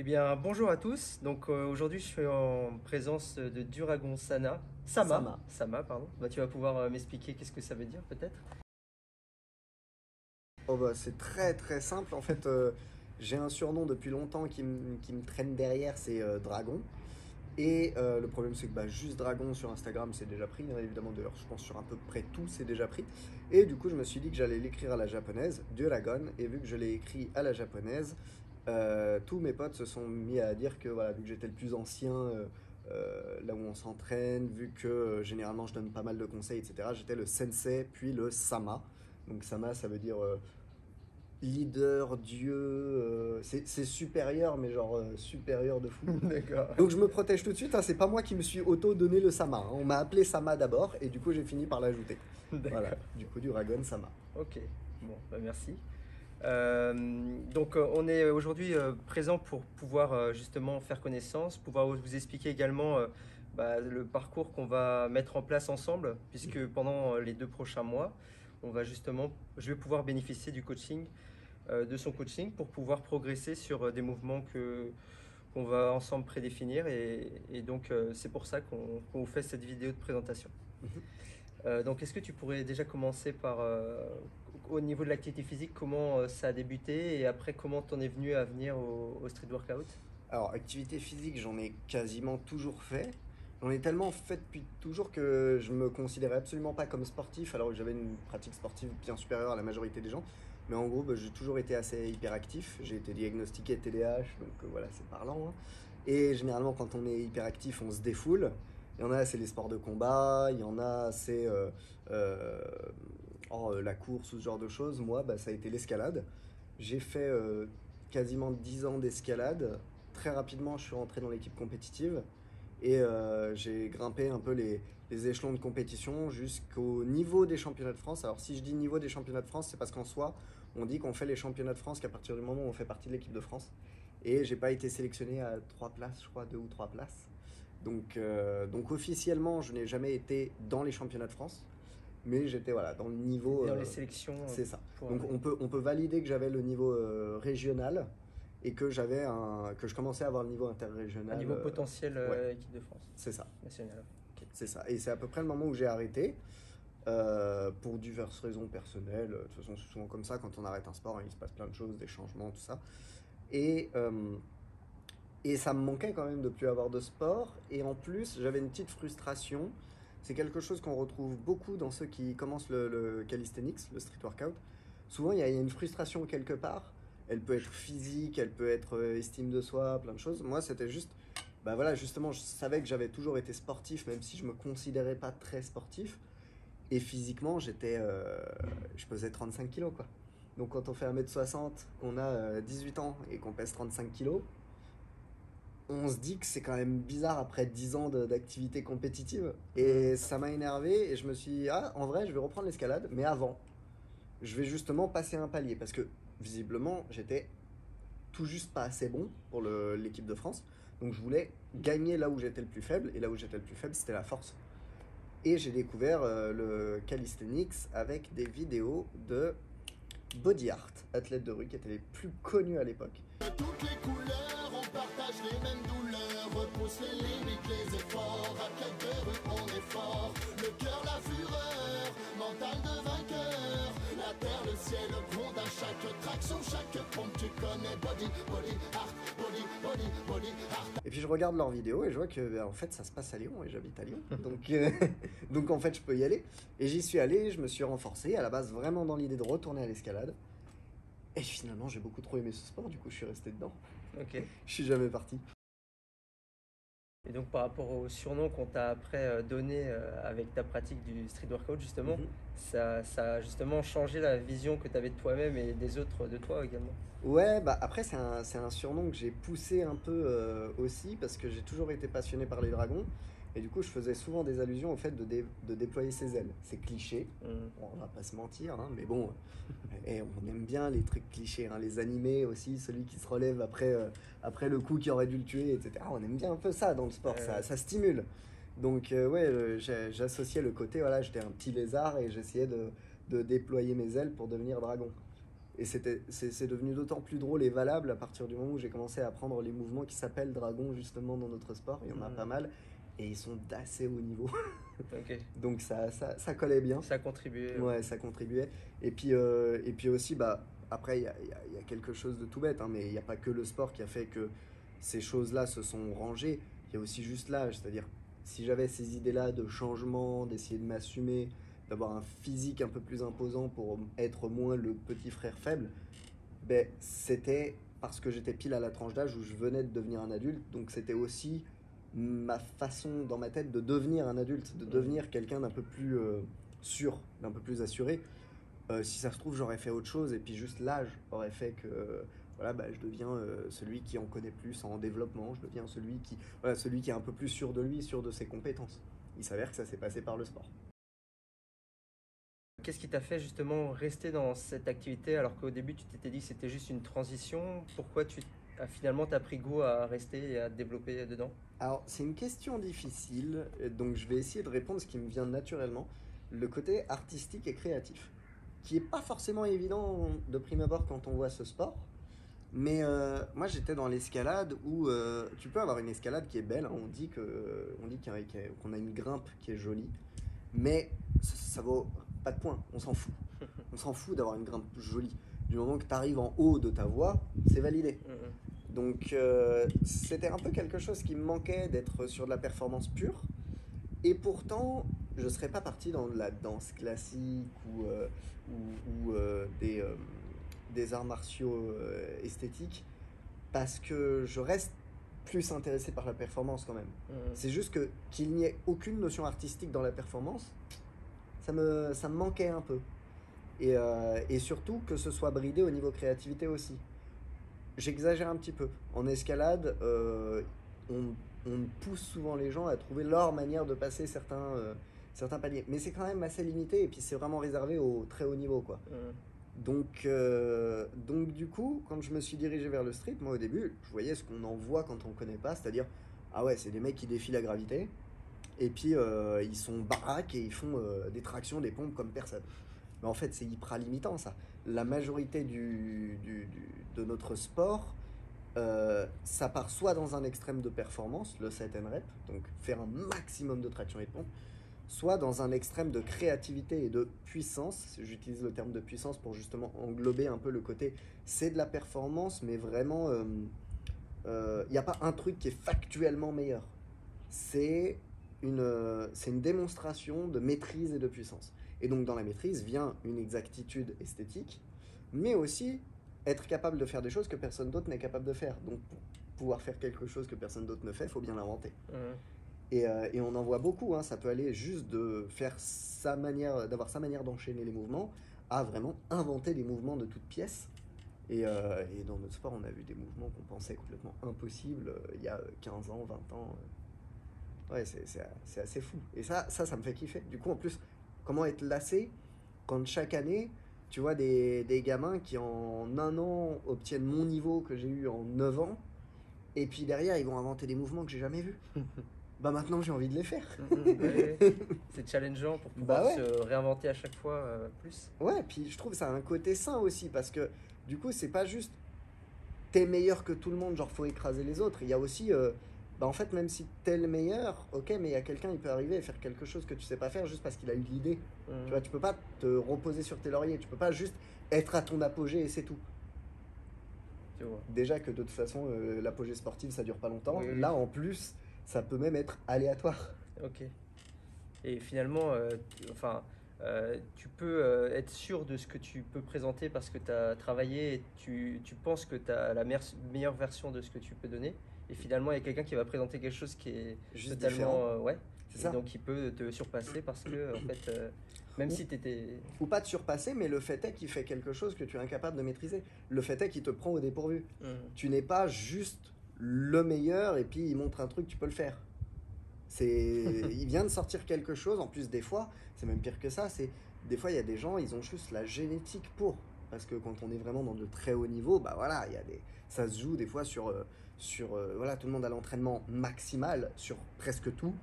Eh bien, bonjour à tous. Donc aujourd'hui, je suis en présence de Duragon Sama. Sama, pardon. Bah, tu vas pouvoir m'expliquer qu'est-ce que ça veut dire, peut-être? Oh bah, c'est très très simple. En fait, j'ai un surnom depuis longtemps qui me traîne derrière, c'est Dragon. Et le problème, c'est que bah, juste Dragon sur Instagram, c'est déjà pris, hein, évidemment. D'ailleurs, je pense sur à peu près tout, c'est déjà pris. Et du coup, je me suis dit que j'allais l'écrire à la japonaise, Dragon. Et vu que je l'ai écrit à la japonaise, tous mes potes se sont mis à dire que voilà, vu que j'étais le plus ancien là où on s'entraîne, vu que généralement je donne pas mal de conseils, etc., j'étais le sensei, puis le sama. Donc sama, ça veut dire leader, dieu, c'est supérieur, mais genre supérieur de fou. D'accord. Donc je me protège tout de suite, hein, c'est pas moi qui me suis auto-donné le Sama, hein. On m'a appelé Sama d'abord, et du coup j'ai fini par l'ajouter. Voilà, D'accord. du coup du Ragon Sama. Ok. Bon, bah, merci. Donc on est aujourd'hui présent pour pouvoir justement faire connaissance, pouvoir vous expliquer également bah, le parcours qu'on va mettre en place ensemble, puisque pendant les 2 prochains mois, je vais pouvoir bénéficier du coaching, de son coaching pour pouvoir progresser sur des mouvements qu'on va ensemble prédéfinir et donc c'est pour ça qu'on vous fait cette vidéo de présentation. Mhm. Donc est-ce que tu pourrais déjà commencer par, au niveau de l'activité physique, comment ça a débuté et après comment t'en es venu à venir au street workout? Alors, activité physique, j'en ai quasiment toujours fait. J'en ai tellement fait depuis toujours que je me considérais absolument pas comme sportif, alors que j'avais une pratique sportive bien supérieure à la majorité des gens. Mais en gros, bah, j'ai toujours été assez hyperactif. J'ai été diagnostiqué TDAH, donc voilà, c'est parlant, hein. Et généralement, quand on est hyperactif, on se défoule. Il y en a, c'est les sports de combat. Il y en a, c'est euh, la course ou ce genre de choses. Moi, bah, ça a été l'escalade. J'ai fait quasiment 10 ans d'escalade. Très rapidement, je suis rentré dans l'équipe compétitive et j'ai grimpé un peu les échelons de compétition jusqu'au niveau des championnats de France. Alors, si je dis niveau des championnats de France, c'est parce qu'en soi, on dit qu'on fait les championnats de France qu'à partir du moment où on fait partie de l'équipe de France. Et j'ai pas été sélectionné à 3 places, je crois, 2 ou 3 places. Donc officiellement, je n'ai jamais été dans les championnats de France, mais j'étais voilà, dans le niveau. T'étais dans les sélections C'est ça. pour Donc on peut valider que j'avais le niveau régional et que que je commençais à avoir le niveau un interrégional. niveau potentiel Ouais, équipe de France c'est ça. nationale. Ok. C'est ça. Et c'est à peu près le moment où j'ai arrêté. Pour diverses raisons personnelles. De toute façon, c'est souvent comme ça quand on arrête un sport, hein, il se passe plein de choses, des changements, tout ça. Et, euh, et ça me manquait quand même de plus avoir de sport. Et en plus, j'avais une petite frustration. C'est quelque chose qu'on retrouve beaucoup dans ceux qui commencent le calisthenics, le street workout. Souvent, il y a une frustration quelque part. Elle peut être physique, elle peut être estime de soi, plein de choses. Moi, c'était juste, bah voilà, justement, je savais que j'avais toujours été sportif, même si je me considérais pas très sportif. Et physiquement, je pesais 35 kilos, quoi. Donc quand on fait 1m60, qu'on a 18 ans et qu'on pèse 35 kilos, on se dit que c'est quand même bizarre après 10 ans d'activité compétitive. Hmm. Et ça m'a énervé et je me suis dit, ah, en vrai, je vais reprendre l'escalade, mais avant, je vais justement passer un palier parce que visiblement, j'étais tout juste pas assez bon pour l'équipe de France. Donc je voulais gagner là où j'étais le plus faible, et là où j'étais le plus faible, c'était la force. Et j'ai découvert le calisthenics avec des vidéos de Body Art, athlète de rue qui était les plus connus à l'époque. De toutes les couleurs, on partage les mêmes douleurs. Repousse les limites, les efforts. Athlète de rue, on est fort. Le cœur, la fureur, mental de vainqueur. La terre, le ciel, gronde à chaque traction, chaque pompe. Tu connais body art, body art. Et puis je regarde leurs vidéos et je vois que ben, en fait ça se passe à Lyon et j'habite à Lyon. Donc, donc en fait je peux y aller. Et j'y suis allé, je me suis renforcé, à la base vraiment dans l'idée de retourner à l'escalade. Et finalement j'ai beaucoup trop aimé ce sport, du coup je suis resté dedans. Ok. Je suis jamais parti. Et donc par rapport au surnom qu'on t'a après donné avec ta pratique du street workout justement, Mhm. ça a justement changé la vision que tu avais de toi-même et des autres de toi également. Ouais, bah après c'est un surnom que j'ai poussé un peu aussi parce que j'ai toujours été passionné par les dragons et du coup je faisais souvent des allusions au fait de déployer ses ailes. C'est cliché, Hmm. bon, on va pas se mentir, hein, mais bon, et on aime bien les trucs clichés, hein, les animés aussi, celui qui se relève après le coup qui aurait dû le tuer, etc. On aime bien un peu ça dans le sport, ça stimule. Donc ouais, j'associais le côté, voilà, j'étais un petit lézard et j'essayais de déployer mes ailes pour devenir dragon. Et c'est devenu d'autant plus drôle et valable à partir du moment où j'ai commencé à apprendre les mouvements qui s'appellent dragon justement dans notre sport. Il y en a pas mal et ils sont d'assez haut niveau. Ok. Donc ça collait bien. Ça a contribué. Ouais, ça contribuait. Et puis aussi, bah, après, il y a quelque chose de tout bête, hein, mais il n'y a pas que le sport qui a fait que ces choses-là se sont rangées. Il y a aussi juste l'âge. C'est-à-dire, si j'avais ces idées-là de changement, d'essayer de m'assumer, d'avoir un physique un peu plus imposant pour être moins le petit frère faible, ben, c'était parce que j'étais pile à la tranche d'âge où je venais de devenir un adulte. Donc c'était aussi ma façon dans ma tête de devenir un adulte, de devenir quelqu'un d'un peu plus sûr, d'un peu plus assuré. Si ça se trouve, j'aurais fait autre chose et puis juste l'âge aurait fait que voilà, bah, je deviens celui qui en connaît plus en développement, je deviens celui qui est un peu plus sûr de lui, sûr de ses compétences. Il s'avère que ça s'est passé par le sport. Qu'est-ce qui t'a fait justement rester dans cette activité alors qu'au début tu t'étais dit que c'était juste une transition? Pourquoi tu as finalement t'as pris goût à rester et à te développer dedans? Alors, c'est une question difficile, donc je vais essayer de répondre ce qui me vient naturellement, le côté artistique et créatif, qui est pas forcément évident de prime abord quand on voit ce sport. Mais moi j'étais dans l'escalade où tu peux avoir une escalade qui est belle, hein. On dit qu'on a une grimpe qui est jolie, mais ça vaut pas de point, on s'en fout. On s'en fout d'avoir une grimpe jolie. Du moment que tu arrives en haut de ta voie, c'est validé. Donc c'était un peu quelque chose qui me manquait d'être sur de la performance pure. Et pourtant, je ne serais pas parti dans de la danse classique ou des arts martiaux esthétiques parce que je reste plus intéressé par la performance quand même. C'est juste que qu'il n'y ait aucune notion artistique dans la performance, ça me manquait un peu. Et surtout que ce soit bridé au niveau créativité aussi. J'exagère un petit peu. En escalade, on pousse souvent les gens à trouver leur manière de passer certains paliers. Mais c'est quand même assez limité et puis c'est vraiment réservé au très haut niveau, quoi. Donc du coup, quand je me suis dirigé vers le street, moi au début, je voyais ce qu'on en voit quand on ne connaît pas, c'est-à-dire, ah ouais, c'est des mecs qui défient la gravité, et puis ils sont baraques et ils font des tractions, des pompes comme personne. Mais en fait, c'est hyper limitant ça. La majorité de notre sport, ça part soit dans un extrême de performance, le set and rep, donc faire un maximum de traction et de pompe, soit dans un extrême de créativité et de puissance. J'utilise le terme de puissance pour justement englober un peu le côté, c'est de la performance, mais vraiment, il n'y a pas un truc qui est factuellement meilleur. C'est une démonstration de maîtrise et de puissance. Et donc dans la maîtrise vient une exactitude esthétique, mais aussi être capable de faire des choses que personne d'autre n'est capable de faire. Donc pour pouvoir faire quelque chose que personne d'autre ne fait, il faut bien l'inventer. Et on en voit beaucoup, hein. Ça peut aller juste de faire d'avoir sa manière d'enchaîner les mouvements, à vraiment inventer des mouvements de toutes pièces. Et dans notre sport, on a vu des mouvements qu'on pensait complètement impossibles il y a 15 ans, 20 ans. Ouais, c'est assez fou. Et ça me fait kiffer. Du coup, en plus, comment être lassé quand chaque année, tu vois des gamins qui en un an obtiennent mon niveau que j'ai eu en 9 ans, et puis derrière, ils vont inventer des mouvements que j'ai jamais vus. Bah maintenant, j'ai envie de les faire. Ouais. C'est challengeant pour pouvoir se réinventer à chaque fois plus. Ouais, puis je trouve que ça a un côté sain aussi, parce que du coup, c'est pas juste t'es meilleur que tout le monde, genre faut écraser les autres. Il y a aussi, en fait, même si t'es le meilleur, ok, mais il y a quelqu'un, il peut arriver et faire quelque chose que tu sais pas faire juste parce qu'il a eu l'idée. Tu vois, tu peux pas te reposer sur tes lauriers, tu peux pas juste être à ton apogée et c'est tout. Tu vois. Déjà que de toute façon, l'apogée sportive, ça dure pas longtemps. Oui. Là, en plus, ça peut même être aléatoire. Ok. Et finalement, tu peux être sûr de ce que tu peux présenter parce que tu as travaillé et tu penses que tu as la meilleure version de ce que tu peux donner. Et finalement, il y a quelqu'un qui va présenter quelque chose qui est Juste totalement... ouais. C'est Et ça. donc, il peut te surpasser parce que, en fait, même si tu étais... Ou pas te surpasser, mais le fait est qu'il fait quelque chose que tu es incapable de maîtriser. Le fait est qu'il te prend au dépourvu. Tu n'es pas juste le meilleur et puis il montre un truc, tu peux le faire. Il vient de sortir quelque chose. En plus, des fois, c'est même pire que ça. Des fois, il y a des gens, ils ont juste la génétique pour. Parce que quand on est vraiment dans de très haut niveau, bah voilà, ça se joue des fois sur voilà, tout le monde a l'entraînement maximal sur presque tout.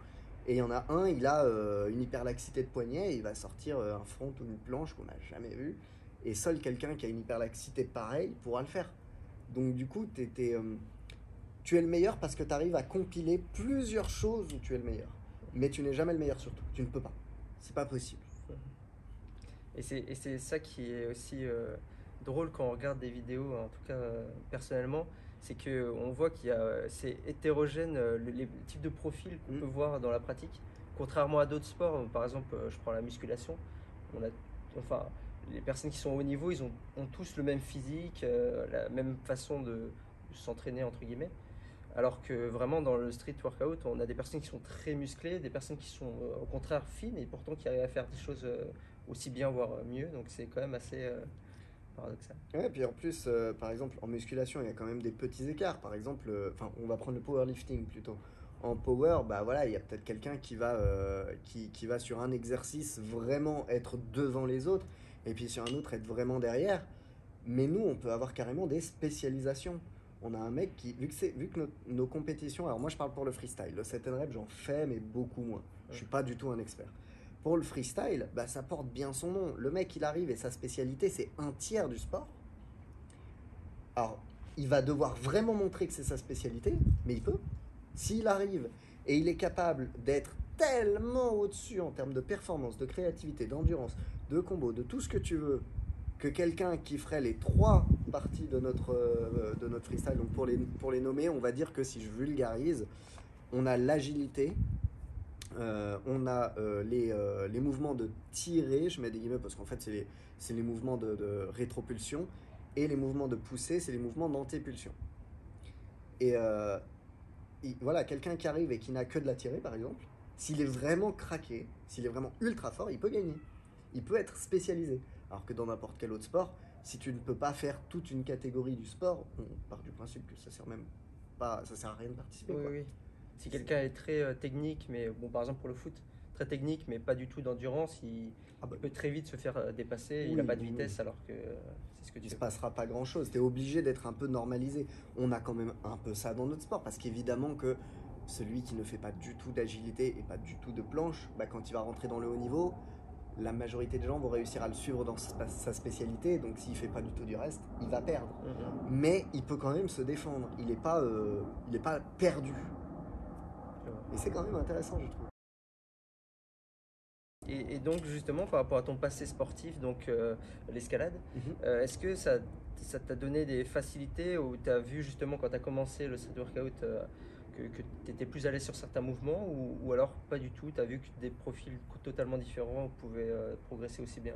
Et il y en a un, il a une hyperlaxité de poignet, il va sortir un front ou une planche qu'on n'a jamais vu. Et seul quelqu'un qui a une hyperlaxité pareille pourra le faire. Donc du coup, tu es le meilleur parce que tu arrives à compiler plusieurs choses où tu es le meilleur. Mais tu n'es jamais le meilleur surtout. Tu ne peux pas. C'est pas possible. Et c'est ça qui est aussi drôle quand on regarde des vidéos, en tout cas personnellement, c'est qu'on voit c'est hétérogène les types de profils qu'on peut voir dans la pratique. Contrairement à d'autres sports, par exemple, je prends la musculation, enfin, les personnes qui sont au haut niveau, ont tous le même physique, la même façon de s'entraîner, entre guillemets. Alors que vraiment dans le street workout, on a des personnes qui sont très musclées, des personnes qui sont au contraire fines et pourtant qui arrivent à faire des choses aussi bien, voire mieux. Donc c'est quand même assez paradoxal. Ouais, puis en plus, par exemple, en musculation, il y a quand même des petits écarts. Par exemple, enfin, on va prendre le powerlifting plutôt. En power, bah voilà, il y a peut-être quelqu'un qui va sur un exercice vraiment être devant les autres, et puis sur un autre être vraiment derrière. Mais nous, on peut avoir carrément des spécialisations. On a un mec qui, vu que nos compétitions, alors moi je parle pour le freestyle, le set and rep j'en fais mais beaucoup moins. Je suis pas du tout un expert. Pour le freestyle, bah, ça porte bien son nom. Le mec, il arrive et sa spécialité, c'est un tiers du sport. Alors, il va devoir vraiment montrer que c'est sa spécialité, mais il peut. S'il arrive et il est capable d'être tellement au-dessus en termes de performance, de créativité, d'endurance, de combo, de tout ce que tu veux, que quelqu'un qui ferait les 3 parties de notre freestyle, donc pour les nommer, on va dire que si je vulgarise, on a l'agilité, on a les mouvements de tirer, je mets des guillemets parce qu'en fait c'est les mouvements de rétropulsion, et les mouvements de poussée, c'est les mouvements d'antépulsion. Et voilà, quelqu'un qui arrive et qui n'a que de la tirée par exemple, s'il est vraiment craqué, s'il est vraiment ultra fort, il peut gagner, il peut être spécialisé. Alors que dans n'importe quel autre sport, si tu ne peux pas faire toute une catégorie du sport, on part du principe que ça sert à rien de participer. Oui, quoi. oui. Si quelqu'un est très technique, mais bon, par exemple pour le foot, très technique, mais pas du tout d'endurance, il peut très vite se faire dépasser. Oui, il n'a pas de oui, vitesse, oui. alors que c'est ce que tu Il ne se fais. passera pas grand chose. Tu es obligé d'être un peu normalisé. On a quand même un peu ça dans notre sport, parce qu'évidemment que celui qui ne fait pas du tout d'agilité et pas du tout de planche, bah, quand il va rentrer dans le haut niveau, la majorité des gens vont réussir à le suivre dans sa spécialité, donc s'il fait pas du tout du reste, il va perdre. Mais il peut quand même se défendre, il n'est pas perdu. Et c'est quand même intéressant, je trouve. Et donc justement par rapport à ton passé sportif, donc l'escalade, est-ce que ça t'a donné des facilités, ou tu as vu justement quand tu as commencé le street workout que tu étais plus à l'aise sur certains mouvements, ou alors pas du tout, tu as vu que des profils totalement différents pouvaient progresser aussi bien?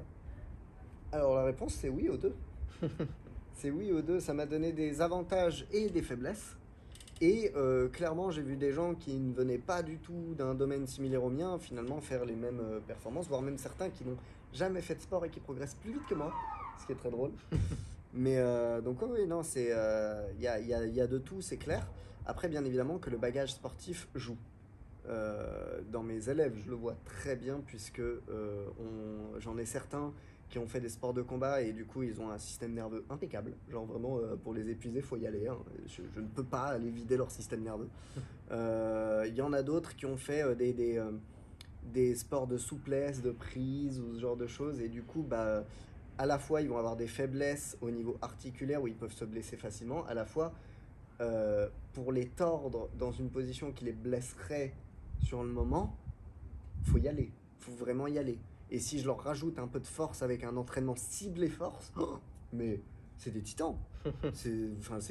Alors la réponse c'est oui aux deux. C'est oui aux deux, ça m'a donné des avantages et des faiblesses. Et clairement j'ai vu des gens qui ne venaient pas du tout d'un domaine similaire au mien finalement faire les mêmes performances, voire même certains qui n'ont jamais fait de sport et qui progressent plus vite que moi, ce qui est très drôle. Mais donc oui, non, il y a de tout, c'est clair. Après, bien évidemment que le bagage sportif joue. Dans mes élèves, je le vois très bien, puisque j'en ai certains qui ont fait des sports de combat et du coup ils ont un système nerveux impeccable. Genre vraiment, pour les épuiser, il faut y aller. Hein. Je ne peux pas aller vider leur système nerveux. Il y en a d'autres qui ont fait des sports de souplesse, de prise ou ce genre de choses, et du coup, bah, à la fois ils vont avoir des faiblesses au niveau articulaire où ils peuvent se blesser facilement, à la fois pour les tordre dans une position qui les blesserait sur le moment, faut y aller, faut vraiment y aller. Et si je leur rajoute un peu de force avec un entraînement ciblé force, mais c'est des titans. C'est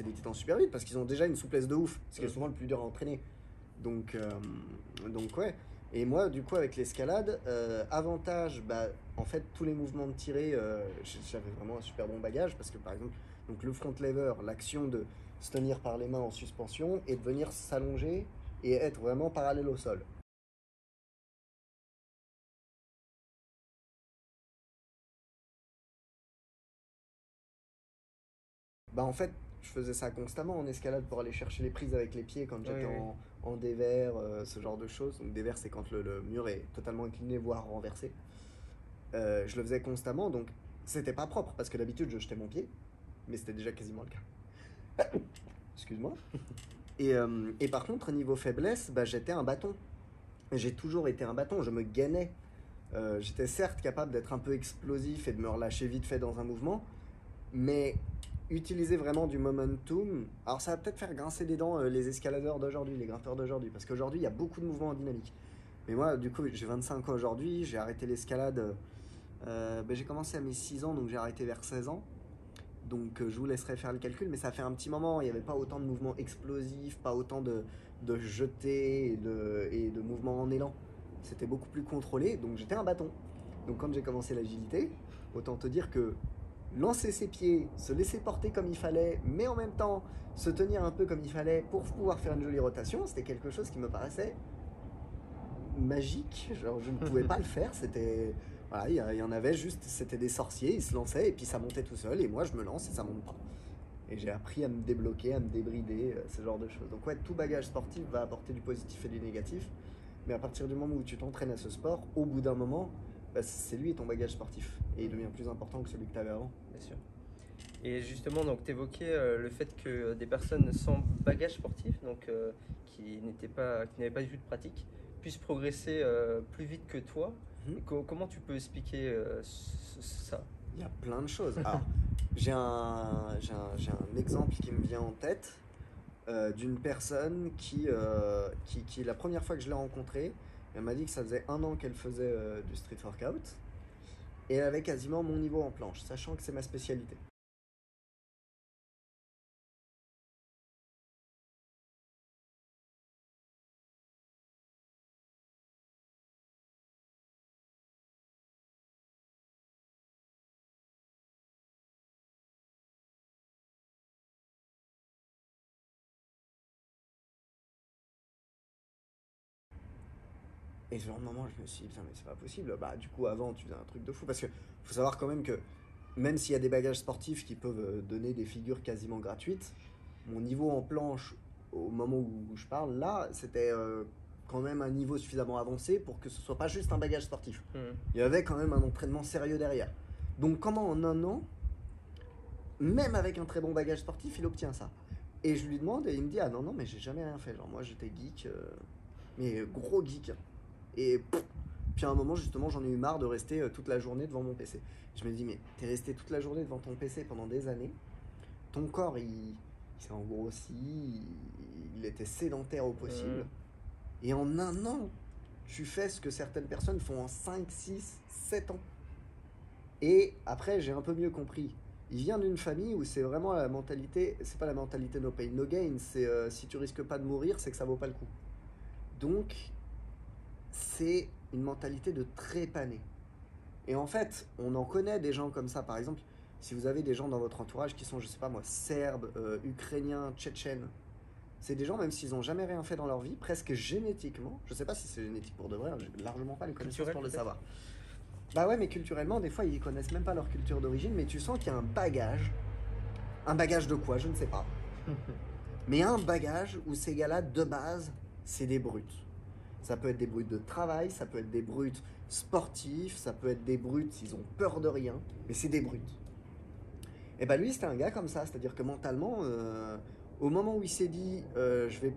des titans super vite parce qu'ils ont déjà une souplesse de ouf, ce qui est souvent le plus dur à entraîner. Donc ouais. Et moi, du coup, avec l'escalade, avantage, bah, en fait, tous les mouvements de tirée, j'avais vraiment un super bon bagage parce que, par exemple, donc le front lever, l'action de se tenir par les mains en suspension et de venir s'allonger et être vraiment parallèle au sol. Bah, en fait, je faisais ça constamment en escalade pour aller chercher les prises avec les pieds quand j'étais en dévers, ce genre de choses. Donc dévers, c'est quand le mur est totalement incliné, voire renversé. Je le faisais constamment, donc c'était pas propre parce que d'habitude je jetais mon pied, mais c'était déjà quasiment le cas. Excuse-moi. Et par contre, niveau faiblesse, bah, j'étais un bâton. J'ai toujours été un bâton, je me gainais. J'étais certes capable d'être un peu explosif et de me relâcher vite fait dans un mouvement, mais utiliser vraiment du momentum. Alors ça va peut-être faire grincer des dents les escaladeurs d'aujourd'hui, les grimpeurs d'aujourd'hui, parce qu'aujourd'hui il y a beaucoup de mouvements en dynamique. Mais moi, du coup, j'ai 25 ans aujourd'hui, j'ai arrêté l'escalade. J'ai commencé à mes 6 ans, donc j'ai arrêté vers 16 ans. Donc je vous laisserai faire le calcul, mais ça fait un petit moment, il n'y avait pas autant de mouvements explosifs, pas autant de jetés et de mouvements en élan. C'était beaucoup plus contrôlé, donc j'étais un bâton. Donc quand j'ai commencé l'agilité, autant te dire que lancer ses pieds, se laisser porter comme il fallait, mais en même temps se tenir un peu comme il fallait pour pouvoir faire une jolie rotation, c'était quelque chose qui me paraissait magique. Genre je ne pouvais pas le faire, c'était... Voilà, il y en avait juste, c'était des sorciers, ils se lançaient et puis ça montait tout seul, et moi je me lance et ça monte pas. Et j'ai appris à me débloquer, à me débrider, ce genre de choses. Donc ouais, tout bagage sportif va apporter du positif et du négatif, mais à partir du moment où tu t'entraînes à ce sport, au bout d'un moment, c'est lui ton bagage sportif, et il devient plus important que celui que tu avais avant. Bien sûr. Et justement, donc, tu évoquais le fait que des personnes sans bagage sportif, donc qui n'avaient pas du tout de pratique, puissent progresser plus vite que toi. Et comment tu peux expliquer ça? Il y a plein de choses. Alors, j'ai un exemple qui me vient en tête d'une personne qui, la première fois que je l'ai rencontrée, elle m'a dit que ça faisait 1 an qu'elle faisait du street workout et elle avait quasiment mon niveau en planche, sachant que c'est ma spécialité. Et ce genre de moment, je me suis dit, putain, mais c'est pas possible. Bah, du coup, avant, tu faisais un truc de fou. Parce que faut savoir quand même que, même s'il y a des bagages sportifs qui peuvent donner des figures quasiment gratuites, mon niveau en planche, au moment où je parle, là, c'était quand même un niveau suffisamment avancé pour que ce soit pas juste un bagage sportif. Il y avait quand même un entraînement sérieux derrière. Donc, comment en 1 an, même avec un très bon bagage sportif, il obtient ça? Et je lui demande, et il me dit, ah non, non, mais j'ai jamais rien fait. Genre, moi, j'étais geek, mais gros geek. Et puis à un moment, justement, j'en ai eu marre de rester toute la journée devant mon PC. Je me dis, mais t'es resté toute la journée devant ton PC pendant des années. Ton corps, il s'est engrossi, il était sédentaire au possible. Et en 1 an, tu fais ce que certaines personnes font en 5, 6, 7 ans. Et après, j'ai un peu mieux compris. Il vient d'une famille où c'est vraiment la mentalité, c'est pas la mentalité no pain, no gain, c'est si tu risques pas de mourir, c'est que ça vaut pas le coup. Donc, c'est une mentalité de trépaner. Et en fait, on en connaît des gens comme ça. Par exemple, si vous avez des gens dans votre entourage qui sont, je sais pas moi, serbes, ukrainiens, tchétchènes, c'est des gens, même s'ils n'ont jamais rien fait dans leur vie, presque génétiquement, je sais pas si c'est génétique pour de vrai, j'ai largement pas les connaissances pour le savoir. Bah ouais, mais culturellement, des fois, ils connaissent même pas leur culture d'origine, mais tu sens qu'il y a un bagage de quoi, je ne sais pas. Mais un bagage où ces gars-là, de base, c'est des brutes. Ça peut être des brutes de travail, ça peut être des brutes sportifs, ça peut être des brutes, ils ont peur de rien, mais c'est des brutes. Et bah lui, c'était un gars comme ça, c'est-à-dire que mentalement, au moment où il s'est dit, je vais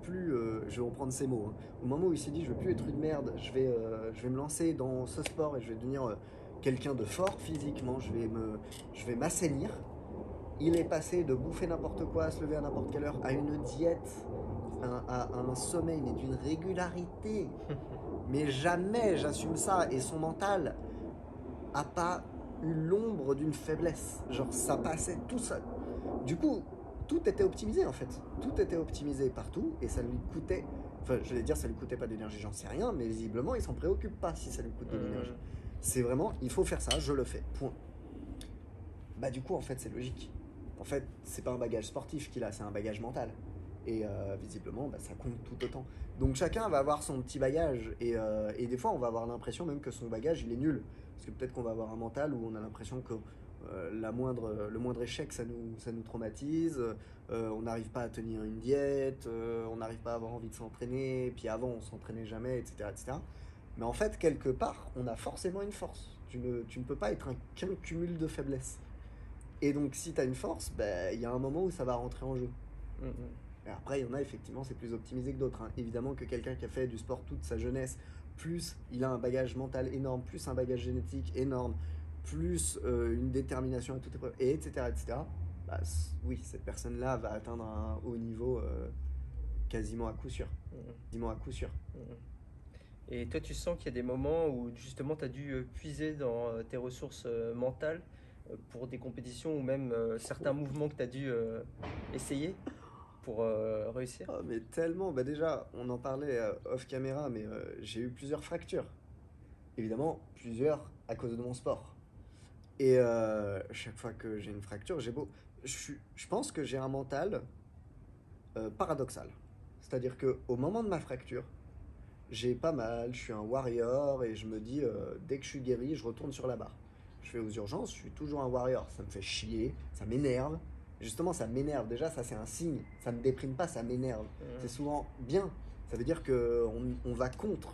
reprendre ses mots, hein, au moment où il s'est dit, je vais plus être une merde, je vais me lancer dans ce sport et je vais devenir quelqu'un de fort physiquement, je vais m'assainir. Il est passé de bouffer n'importe quoi, à se lever à n'importe quelle heure, à une diète, à un sommeil, mais d'une régularité. Mais jamais j'assume ça. Et son mental a pas eu l'ombre d'une faiblesse. Genre, ça passait tout seul. Du coup, tout était optimisé en fait. Tout était optimisé partout et ça lui coûtait... Enfin, je vais dire, ça lui coûtait pas d'énergie, j'en sais rien, mais visiblement, il s'en préoccupe pas si ça lui coûte de l'énergie. C'est vraiment, il faut faire ça, je le fais, point. Bah du coup, en fait, c'est logique. En fait, c'est pas un bagage sportif qu'il a, c'est un bagage mental. Et visiblement, bah, ça compte tout autant. Donc chacun va avoir son petit bagage. Et des fois, on va avoir l'impression même que son bagage, il est nul. Parce que peut-être qu'on va avoir un mental où on a l'impression que le moindre échec, ça nous traumatise. On n'arrive pas à tenir une diète. On n'arrive pas à avoir envie de s'entraîner. Puis avant, on s'entraînait jamais, etc., etc. Mais en fait, quelque part, on a forcément une force. Tu ne peux pas être qu'un cumul de faiblesses. Et donc, si tu as une force, il y a un moment où ça va rentrer en jeu. Et après, il y en a, effectivement, c'est plus optimisé que d'autres. Hein. Évidemment que quelqu'un qui a fait du sport toute sa jeunesse plus il a un bagage mental énorme, plus un bagage génétique énorme, plus une détermination à toute épreuve, et etc., etc., bah, oui, cette personne-là va atteindre un haut niveau quasiment à coup sûr. Quasiment à coup sûr. Et toi, tu sens qu'il y a des moments où justement tu as dû puiser dans tes ressources mentales pour des compétitions ou même certains mouvements que tu as dû essayer pour réussir? Oh, mais tellement, bah déjà, on en parlait off caméra, mais j'ai eu plusieurs fractures. Évidemment, plusieurs à cause de mon sport. Et chaque fois que j'ai une fracture, j'ai beau. Je pense que j'ai un mental paradoxal. C'est-à-dire qu'au moment de ma fracture, j'ai pas mal, je suis un warrior et je me dis, dès que je suis guéri, je retourne sur la barre. Je vais aux urgences, je suis toujours un warrior. Ça me fait chier, ça m'énerve. Justement, ça m'énerve. Déjà, ça c'est un signe. Ça me déprime pas, ça m'énerve. C'est souvent bien. Ça veut dire qu'on va contre.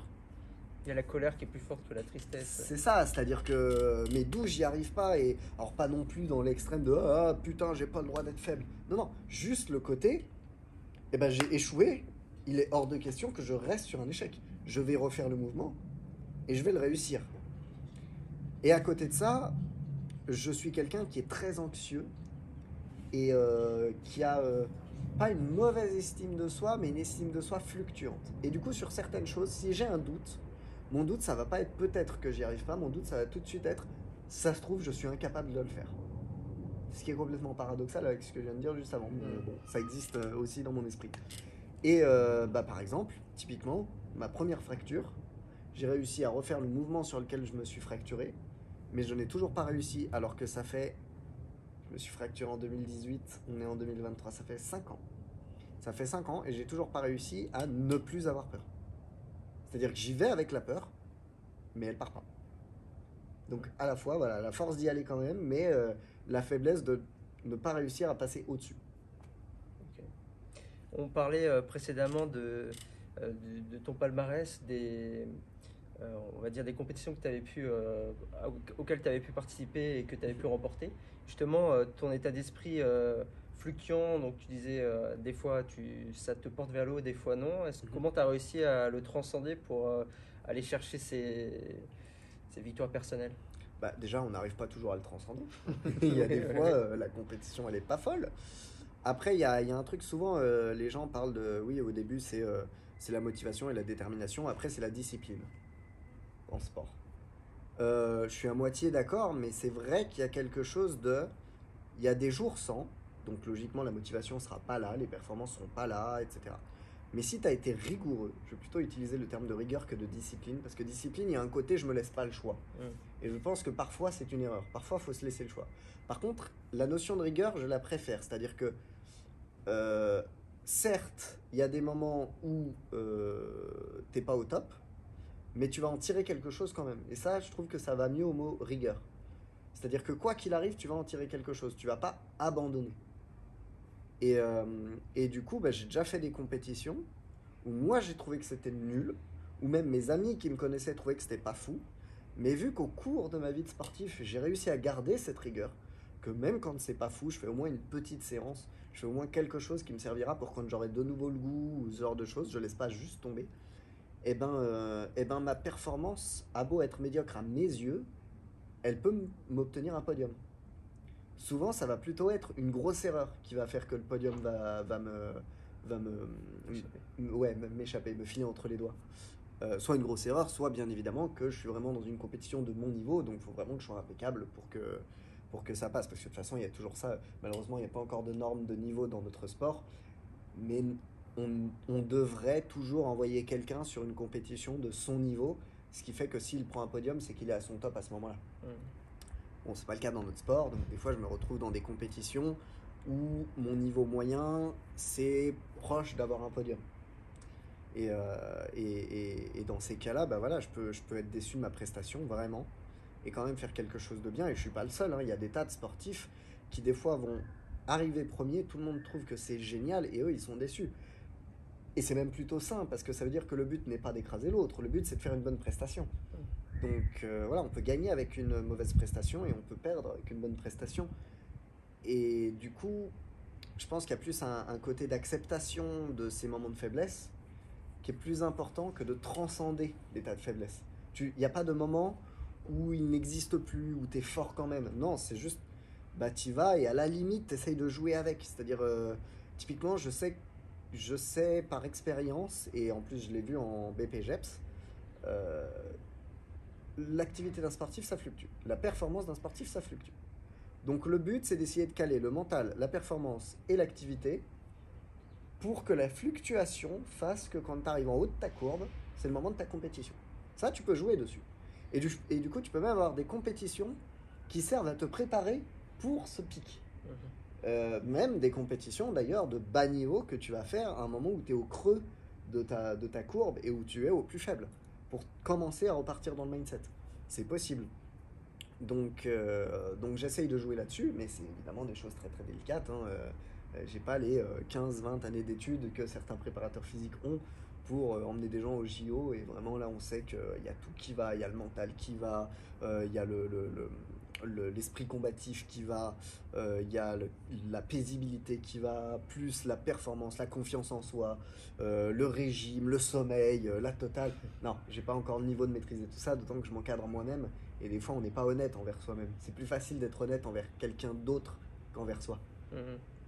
Il y a la colère qui est plus forte que la tristesse. C'est ça, c'est-à-dire que mais d'où j'y arrive pas, et alors pas non plus dans l'extrême de ah putain j'ai pas le droit d'être faible. Non, non, juste le côté, eh ben j'ai échoué, il est hors de question que je reste sur un échec. Je vais refaire le mouvement et je vais le réussir. Et à côté de ça, je suis quelqu'un qui est très anxieux et qui a pas une mauvaise estime de soi, mais une estime de soi fluctuante. Et du coup, sur certaines choses, si j'ai un doute, mon doute, ça va pas être peut-être que j'y arrive pas, mon doute, ça va tout de suite être, ça se trouve, je suis incapable de le faire. Ce qui est complètement paradoxal avec ce que je viens de dire juste avant. Mais bon, ça existe aussi dans mon esprit. Et bah, par exemple, typiquement, ma première fracture, j'ai réussi à refaire le mouvement sur lequel je me suis fracturé, mais je n'ai toujours pas réussi, alors que ça fait... Je me suis fracturé en 2018, on est en 2023, ça fait 5 ans. Ça fait 5 ans et j'ai toujours pas réussi à ne plus avoir peur. C'est-à-dire que j'y vais avec la peur, mais elle part pas. Donc à la fois, voilà, la force d'y aller quand même, mais la faiblesse de ne pas réussir à passer au-dessus. Ok. On parlait précédemment de ton palmarès, on va dire des compétitions que auxquelles tu avais pu participer et que tu avais pu remporter. Justement, ton état d'esprit fluctuant, donc tu disais des fois ça te porte vers le haut, des fois non. Comment tu as réussi à le transcender pour aller chercher ces victoires personnelles? Bah, déjà, on n'arrive pas toujours à le transcender. Il y a des fois, la compétition, elle est pas folle. Après, il y a un truc, souvent, les gens parlent de... Oui, au début, c'est la motivation et la détermination. Après, c'est la discipline en sport. Je suis à moitié d'accord, mais c'est vrai qu'il y a quelque chose de... Il y a des jours sans, donc logiquement, la motivation ne sera pas là, les performances ne seront pas là, etc. Mais si tu as été rigoureux, je vais plutôt utiliser le terme de rigueur que de discipline, parce que discipline, il y a un côté, je me laisse pas le choix. Et je pense que parfois, c'est une erreur. Parfois, il faut se laisser le choix. Par contre, la notion de rigueur, je la préfère. C'est-à-dire que, certes, il y a des moments où t'es pas au top, mais tu vas en tirer quelque chose quand même. Et ça, je trouve que ça va mieux au mot rigueur. C'est-à-dire que quoi qu'il arrive, tu vas en tirer quelque chose. Tu vas pas abandonner. Et du coup, bah, j'ai déjà fait des compétitions où moi j'ai trouvé que c'était nul, ou même mes amis qui me connaissaient trouvaient que c'était pas fou. Mais vu qu'au cours de ma vie de sportif, j'ai réussi à garder cette rigueur, que même quand c'est pas fou, je fais au moins une petite séance, je fais au moins quelque chose qui me servira pour quand j'aurai de nouveau le goût ou ce genre de choses, je laisse pas juste tomber. Et ben ma performance a beau être médiocre à mes yeux, elle peut m'obtenir un podium. Souvent, ça va plutôt être une grosse erreur qui va faire que le podium m'échapper, me filer entre les doigts. Soit une grosse erreur, soit bien évidemment que je suis vraiment dans une compétition de mon niveau, donc il faut vraiment que je sois impeccable pour que ça passe. Parce que de toute façon, il y a toujours ça. Malheureusement, il n'y a pas encore de normes de niveau dans notre sport, mais on devrait toujours envoyer quelqu'un sur une compétition de son niveau, ce qui fait que s'il prend un podium, c'est qu'il est à son top à ce moment-là. Bon, c'est pas le cas dans notre sport, donc des fois je me retrouve dans des compétitions où mon niveau moyen, c'est proche d'avoir un podium. Et dans ces cas-là, bah voilà, je peux être déçu de ma prestation, vraiment, et quand même faire quelque chose de bien, et je suis pas le seul, hein. Il y a des tas de sportifs qui des fois vont arriver premier, tout le monde trouve que c'est génial, et eux, ils sont déçus. Et c'est même plutôt sain, parce que ça veut dire que le but n'est pas d'écraser l'autre, le but c'est de faire une bonne prestation. Donc voilà, on peut gagner avec une mauvaise prestation et on peut perdre avec une bonne prestation. Et du coup, je pense qu'il y a plus un côté d'acceptation de ces moments de faiblesse qui est plus important que de transcender l'état de faiblesse. Il n'y a pas de moment où il n'existe plus, où tu es fort quand même. Non, c'est juste, bah tu vas et à la limite, tu essayes de jouer avec. C'est-à-dire, typiquement, je sais par expérience, et en plus je l'ai vu en BPGEPS, euh, l'activité d'un sportif, ça fluctue. La performance d'un sportif, ça fluctue. Donc le but, c'est d'essayer de caler le mental, la performance et l'activité pour que la fluctuation fasse que quand tu arrives en haut de ta courbe, c'est le moment de ta compétition. Ça, tu peux jouer dessus. Et du coup, tu peux même avoir des compétitions qui servent à te préparer pour ce pic. Même des compétitions d'ailleurs de bas niveau que tu vas faire à un moment où tu es au creux de ta courbe et où tu es au plus faible pour commencer à repartir dans le mindset. C'est possible. Donc j'essaye de jouer là-dessus, mais c'est évidemment des choses très très délicates. J'ai pas les 15-20 années d'études que certains préparateurs physiques ont pour emmener des gens au JO, et vraiment là on sait qu'il y a tout qui va, il y a le mental qui va, il y a l'esprit combatif qui va, il y a la paisibilité qui va, plus la performance, la confiance en soi, le régime, le sommeil, la totale. Non, j'ai pas encore le niveau de maîtriser tout ça, d'autant que je m'encadre moi-même, et des fois on n'est pas honnête envers soi-même. C'est plus facile d'être honnête envers quelqu'un d'autre qu'envers soi.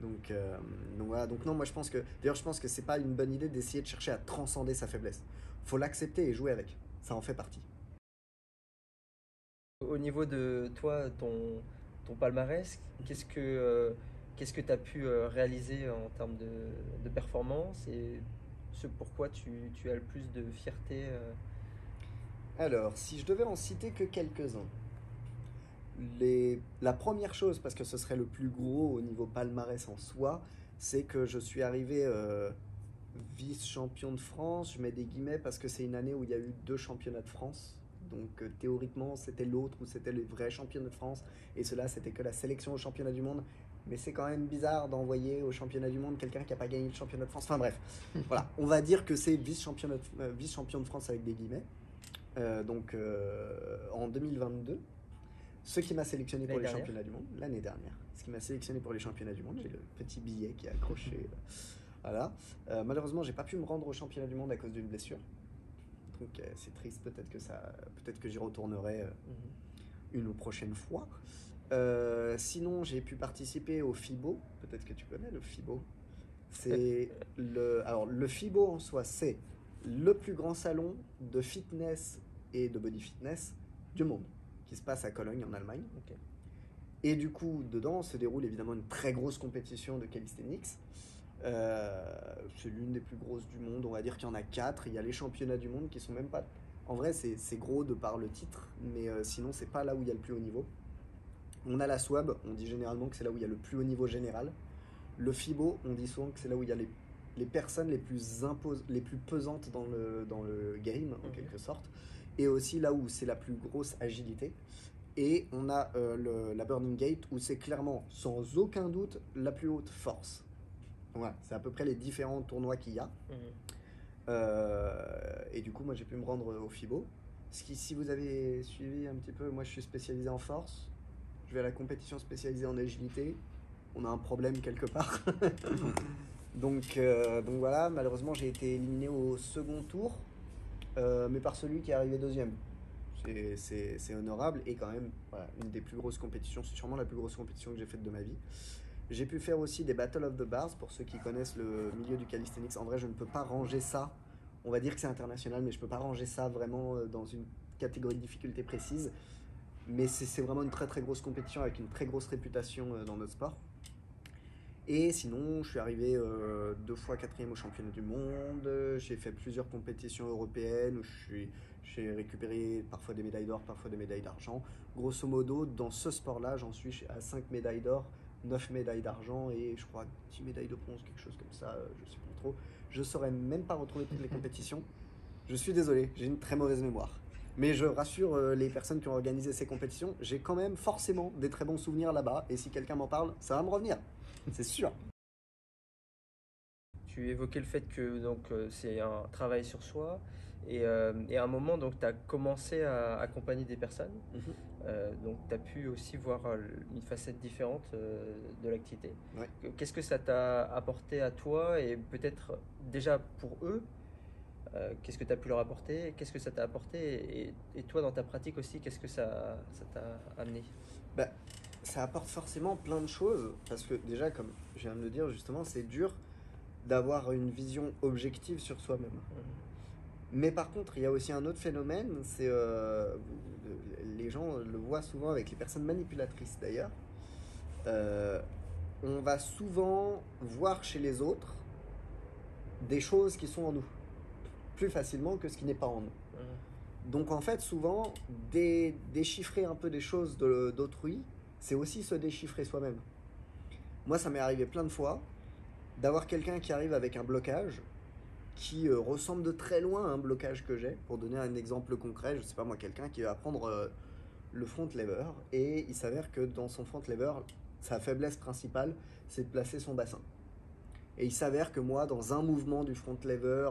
Donc voilà, donc non, moi je pense que c'est pas une bonne idée d'essayer de chercher à transcender sa faiblesse. Faut l'accepter et jouer avec, ça en fait partie. Au niveau de toi, ton palmarès, qu'est-ce que tu as pu réaliser en termes de performance et ce pourquoi tu as le plus de fierté Alors, si je devais en citer que quelques-uns, la première chose, parce que ce serait le plus gros au niveau palmarès en soi, c'est que je suis arrivé vice-champion de France. Je mets des guillemets parce que c'est une année où il y a eu 2 championnats de France. Donc théoriquement, c'était l'autre où c'était les vrais championnats de France. Et cela, c'était que la sélection au championnat du monde. Mais c'est quand même bizarre d'envoyer au championnat du monde quelqu'un qui n'a pas gagné le championnat de France. Enfin bref, voilà. On va dire que c'est vice-champion de France avec des guillemets. En 2022. Ce qui m'a sélectionné pour les championnats du monde, l'année dernière. Ce qui m'a sélectionné pour les championnats du monde, j'ai le petit billet qui est accroché. Voilà. Malheureusement, j'ai pas pu me rendre au championnat du monde à cause d'une blessure. Donc c'est triste, peut-être que j'y retournerai une prochaine fois. Sinon, j'ai pu participer au FIBO. Peut-être que tu connais le FIBO. Alors, le FIBO en soi, c'est le plus grand salon de fitness et de body fitness du monde, qui se passe à Cologne en Allemagne. Okay. Et du coup, dedans se déroule évidemment une très grosse compétition de calisthenics. C'est l'une des plus grosses du monde, on va dire qu'il y en a 4. Il y a les championnats du monde qui sont même pas... En vrai, c'est gros de par le titre, mais sinon, c'est pas là où il y a le plus haut niveau. On a la SWAB, on dit généralement que c'est là où il y a le plus haut niveau général. Le FIBO, on dit souvent que c'est là où il y a les personnes les plus pesantes dans le game, en quelque sorte. Et aussi là où c'est la plus grosse agilité. Et on a la Burning Gate, où c'est clairement, sans aucun doute, la plus haute force. Voilà, c'est à peu près les différents tournois qu'il y a. Et du coup, moi, j'ai pu me rendre au FIBO. Si vous avez suivi un petit peu, moi, je suis spécialisé en force. Je vais à la compétition spécialisée en agilité. On a un problème quelque part. donc voilà, malheureusement, j'ai été éliminé au second tour, mais par celui qui est arrivé deuxième. C'est honorable, et quand même, voilà, une des plus grosses compétitions, c'est sûrement la plus grosse compétition que j'ai faite de ma vie. J'ai pu faire aussi des Battle of the Bars, pour ceux qui connaissent le milieu du calisthenics. En vrai, je ne peux pas ranger ça, on va dire que c'est international, mais je ne peux pas ranger ça vraiment dans une catégorie de difficulté précise. Mais c'est vraiment une très très grosse compétition avec une très grosse réputation dans notre sport. Et sinon, je suis arrivé 2 fois 4e au championnat du monde. J'ai fait plusieurs compétitions européennes où j'ai récupéré parfois des médailles d'or, parfois des médailles d'argent. Grosso modo, dans ce sport-là, j'en suis à 5 médailles d'or, 9 médailles d'argent et je crois 10 médailles de bronze, quelque chose comme ça, je sais pas trop. Je saurais même pas retrouver toutes les compétitions. Je suis désolé, j'ai une très mauvaise mémoire. Mais je rassure les personnes qui ont organisé ces compétitions, j'ai quand même forcément des très bons souvenirs là-bas, et si quelqu'un m'en parle, ça va me revenir, c'est sûr. Tu évoquais le fait que c'est un travail sur soi, et à un moment, tu as commencé à accompagner des personnes. Donc tu as pu aussi voir une facette différente de l'activité. Ouais. Qu'est-ce que ça t'a apporté à toi, et peut-être déjà pour eux, qu'est-ce que tu as pu leur apporter, qu'est-ce que ça t'a apporté et toi dans ta pratique aussi, qu'est-ce que ça t'a amené? Bah, ça apporte forcément plein de choses, parce que déjà, comme je viens de le dire justement, c'est dur d'avoir une vision objective sur soi-même. Mais par contre, il y a aussi un autre phénomène, c'est les gens le voient souvent avec les personnes manipulatrices d'ailleurs. Euh, on va souvent voir chez les autres des choses qui sont en nous, plus facilement que ce qui n'est pas en nous. Donc en fait, souvent, déchiffrer un peu des choses d'autrui, c'est aussi se déchiffrer soi-même. Moi, ça m'est arrivé plein de fois d'avoir quelqu'un qui arrive avec un blocage qui ressemble de très loin à un blocage que j'ai. Pour donner un exemple concret, je sais pas moi, quelqu'un qui va prendre le front lever et il s'avère que dans son front lever, sa faiblesse principale, c'est de placer son bassin. Et il s'avère que moi, dans un mouvement du front lever,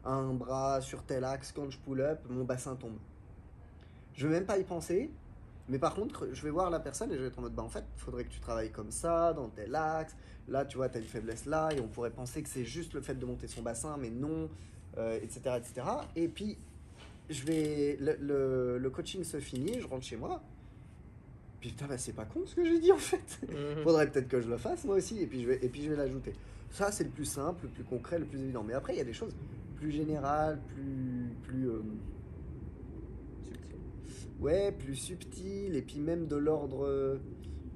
un bras sur tel axe, quand je pull up, mon bassin tombe. Je vais même pas y penser, mais par contre, je vais voir la personne et je vais être en mode, bah en fait, il faudrait que tu travailles comme ça, dans tel axe. Là, tu vois, tu as une faiblesse là, et on pourrait penser que c'est juste le fait de monter son bassin, mais non, etc., etc. Et puis, le coaching se finit, je rentre chez moi. Puis putain, bah, c'est pas con ce que j'ai dit en fait. Faudrait peut-être que je le fasse moi aussi, et puis je vais l'ajouter. Ça, c'est le plus simple, le plus concret, le plus évident. Mais après, il y a des choses plus générales, ouais, plus subtiles, et puis même de l'ordre.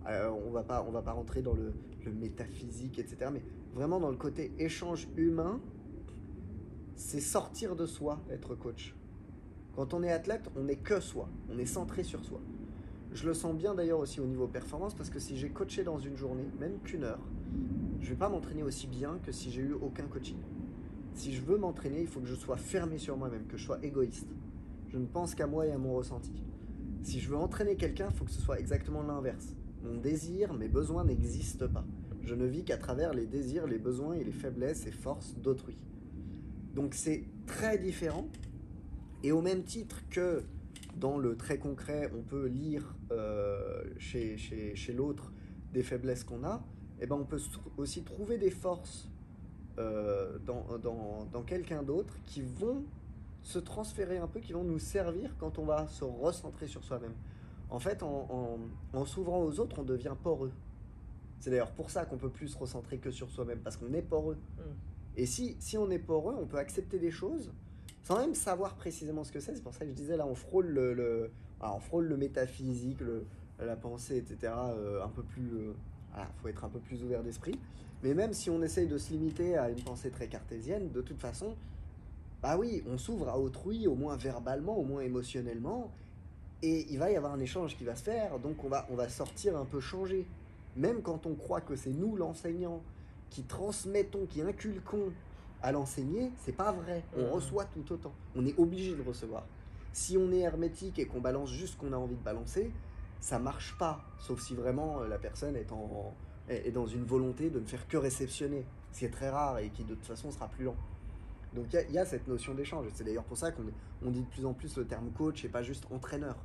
On va pas rentrer dans le métaphysique, etc. Mais vraiment dans le côté échange humain, c'est sortir de soi, être coach. Quand on est athlète, on n'est que soi, on est centré sur soi. Je le sens bien d'ailleurs aussi au niveau performance, parce que si j'ai coaché dans une journée, même qu'une heure, je vais pas m'entraîner aussi bien que si j'ai eu aucun coaching. Si je veux m'entraîner, il faut que je sois fermé sur moi-même, que je sois égoïste. Je ne pense qu'à moi et à mon ressenti. Si je veux entraîner quelqu'un, il faut que ce soit exactement l'inverse. Mon désir, mes besoins n'existent pas. Je ne vis qu'à travers les désirs, les besoins et les faiblesses et forces d'autrui. Donc c'est très différent. Et au même titre que dans le très concret, on peut lire chez l'autre des faiblesses qu'on a, et ben on peut aussi trouver des forces dans quelqu'un d'autre qui vont se transférer un peu, qui vont nous servir quand on va se recentrer sur soi-même. En fait, en s'ouvrant aux autres, on devient poreux. C'est d'ailleurs pour ça qu'on peut plus se recentrer que sur soi-même, parce qu'on est poreux. Et si on est poreux, on peut accepter des choses sans même savoir précisément ce que c'est. C'est pour ça que je disais là, on frôle le métaphysique, la pensée, etc. Un peu plus, faut être un peu plus ouvert d'esprit. Mais même si on essaye de se limiter à une pensée très cartésienne, de toute façon, bah oui, on s'ouvre à autrui, au moins verbalement, au moins émotionnellement, et il va y avoir un échange qui va se faire. Donc on va sortir un peu changé. Même quand on croit que c'est nous l'enseignant qui transmettons, qui inculquons à l'enseigner, c'est pas vrai. On reçoit tout autant. On est obligé de recevoir. Si on est hermétique et qu'on balance juste ce qu'on a envie de balancer, ça marche pas. Sauf si vraiment la personne est dans une volonté de ne faire que réceptionner, ce qui est très rare et qui de toute façon sera plus lent. Donc il y a cette notion d'échange. C'est d'ailleurs pour ça qu'on dit de plus en plus le terme coach et pas juste entraîneur.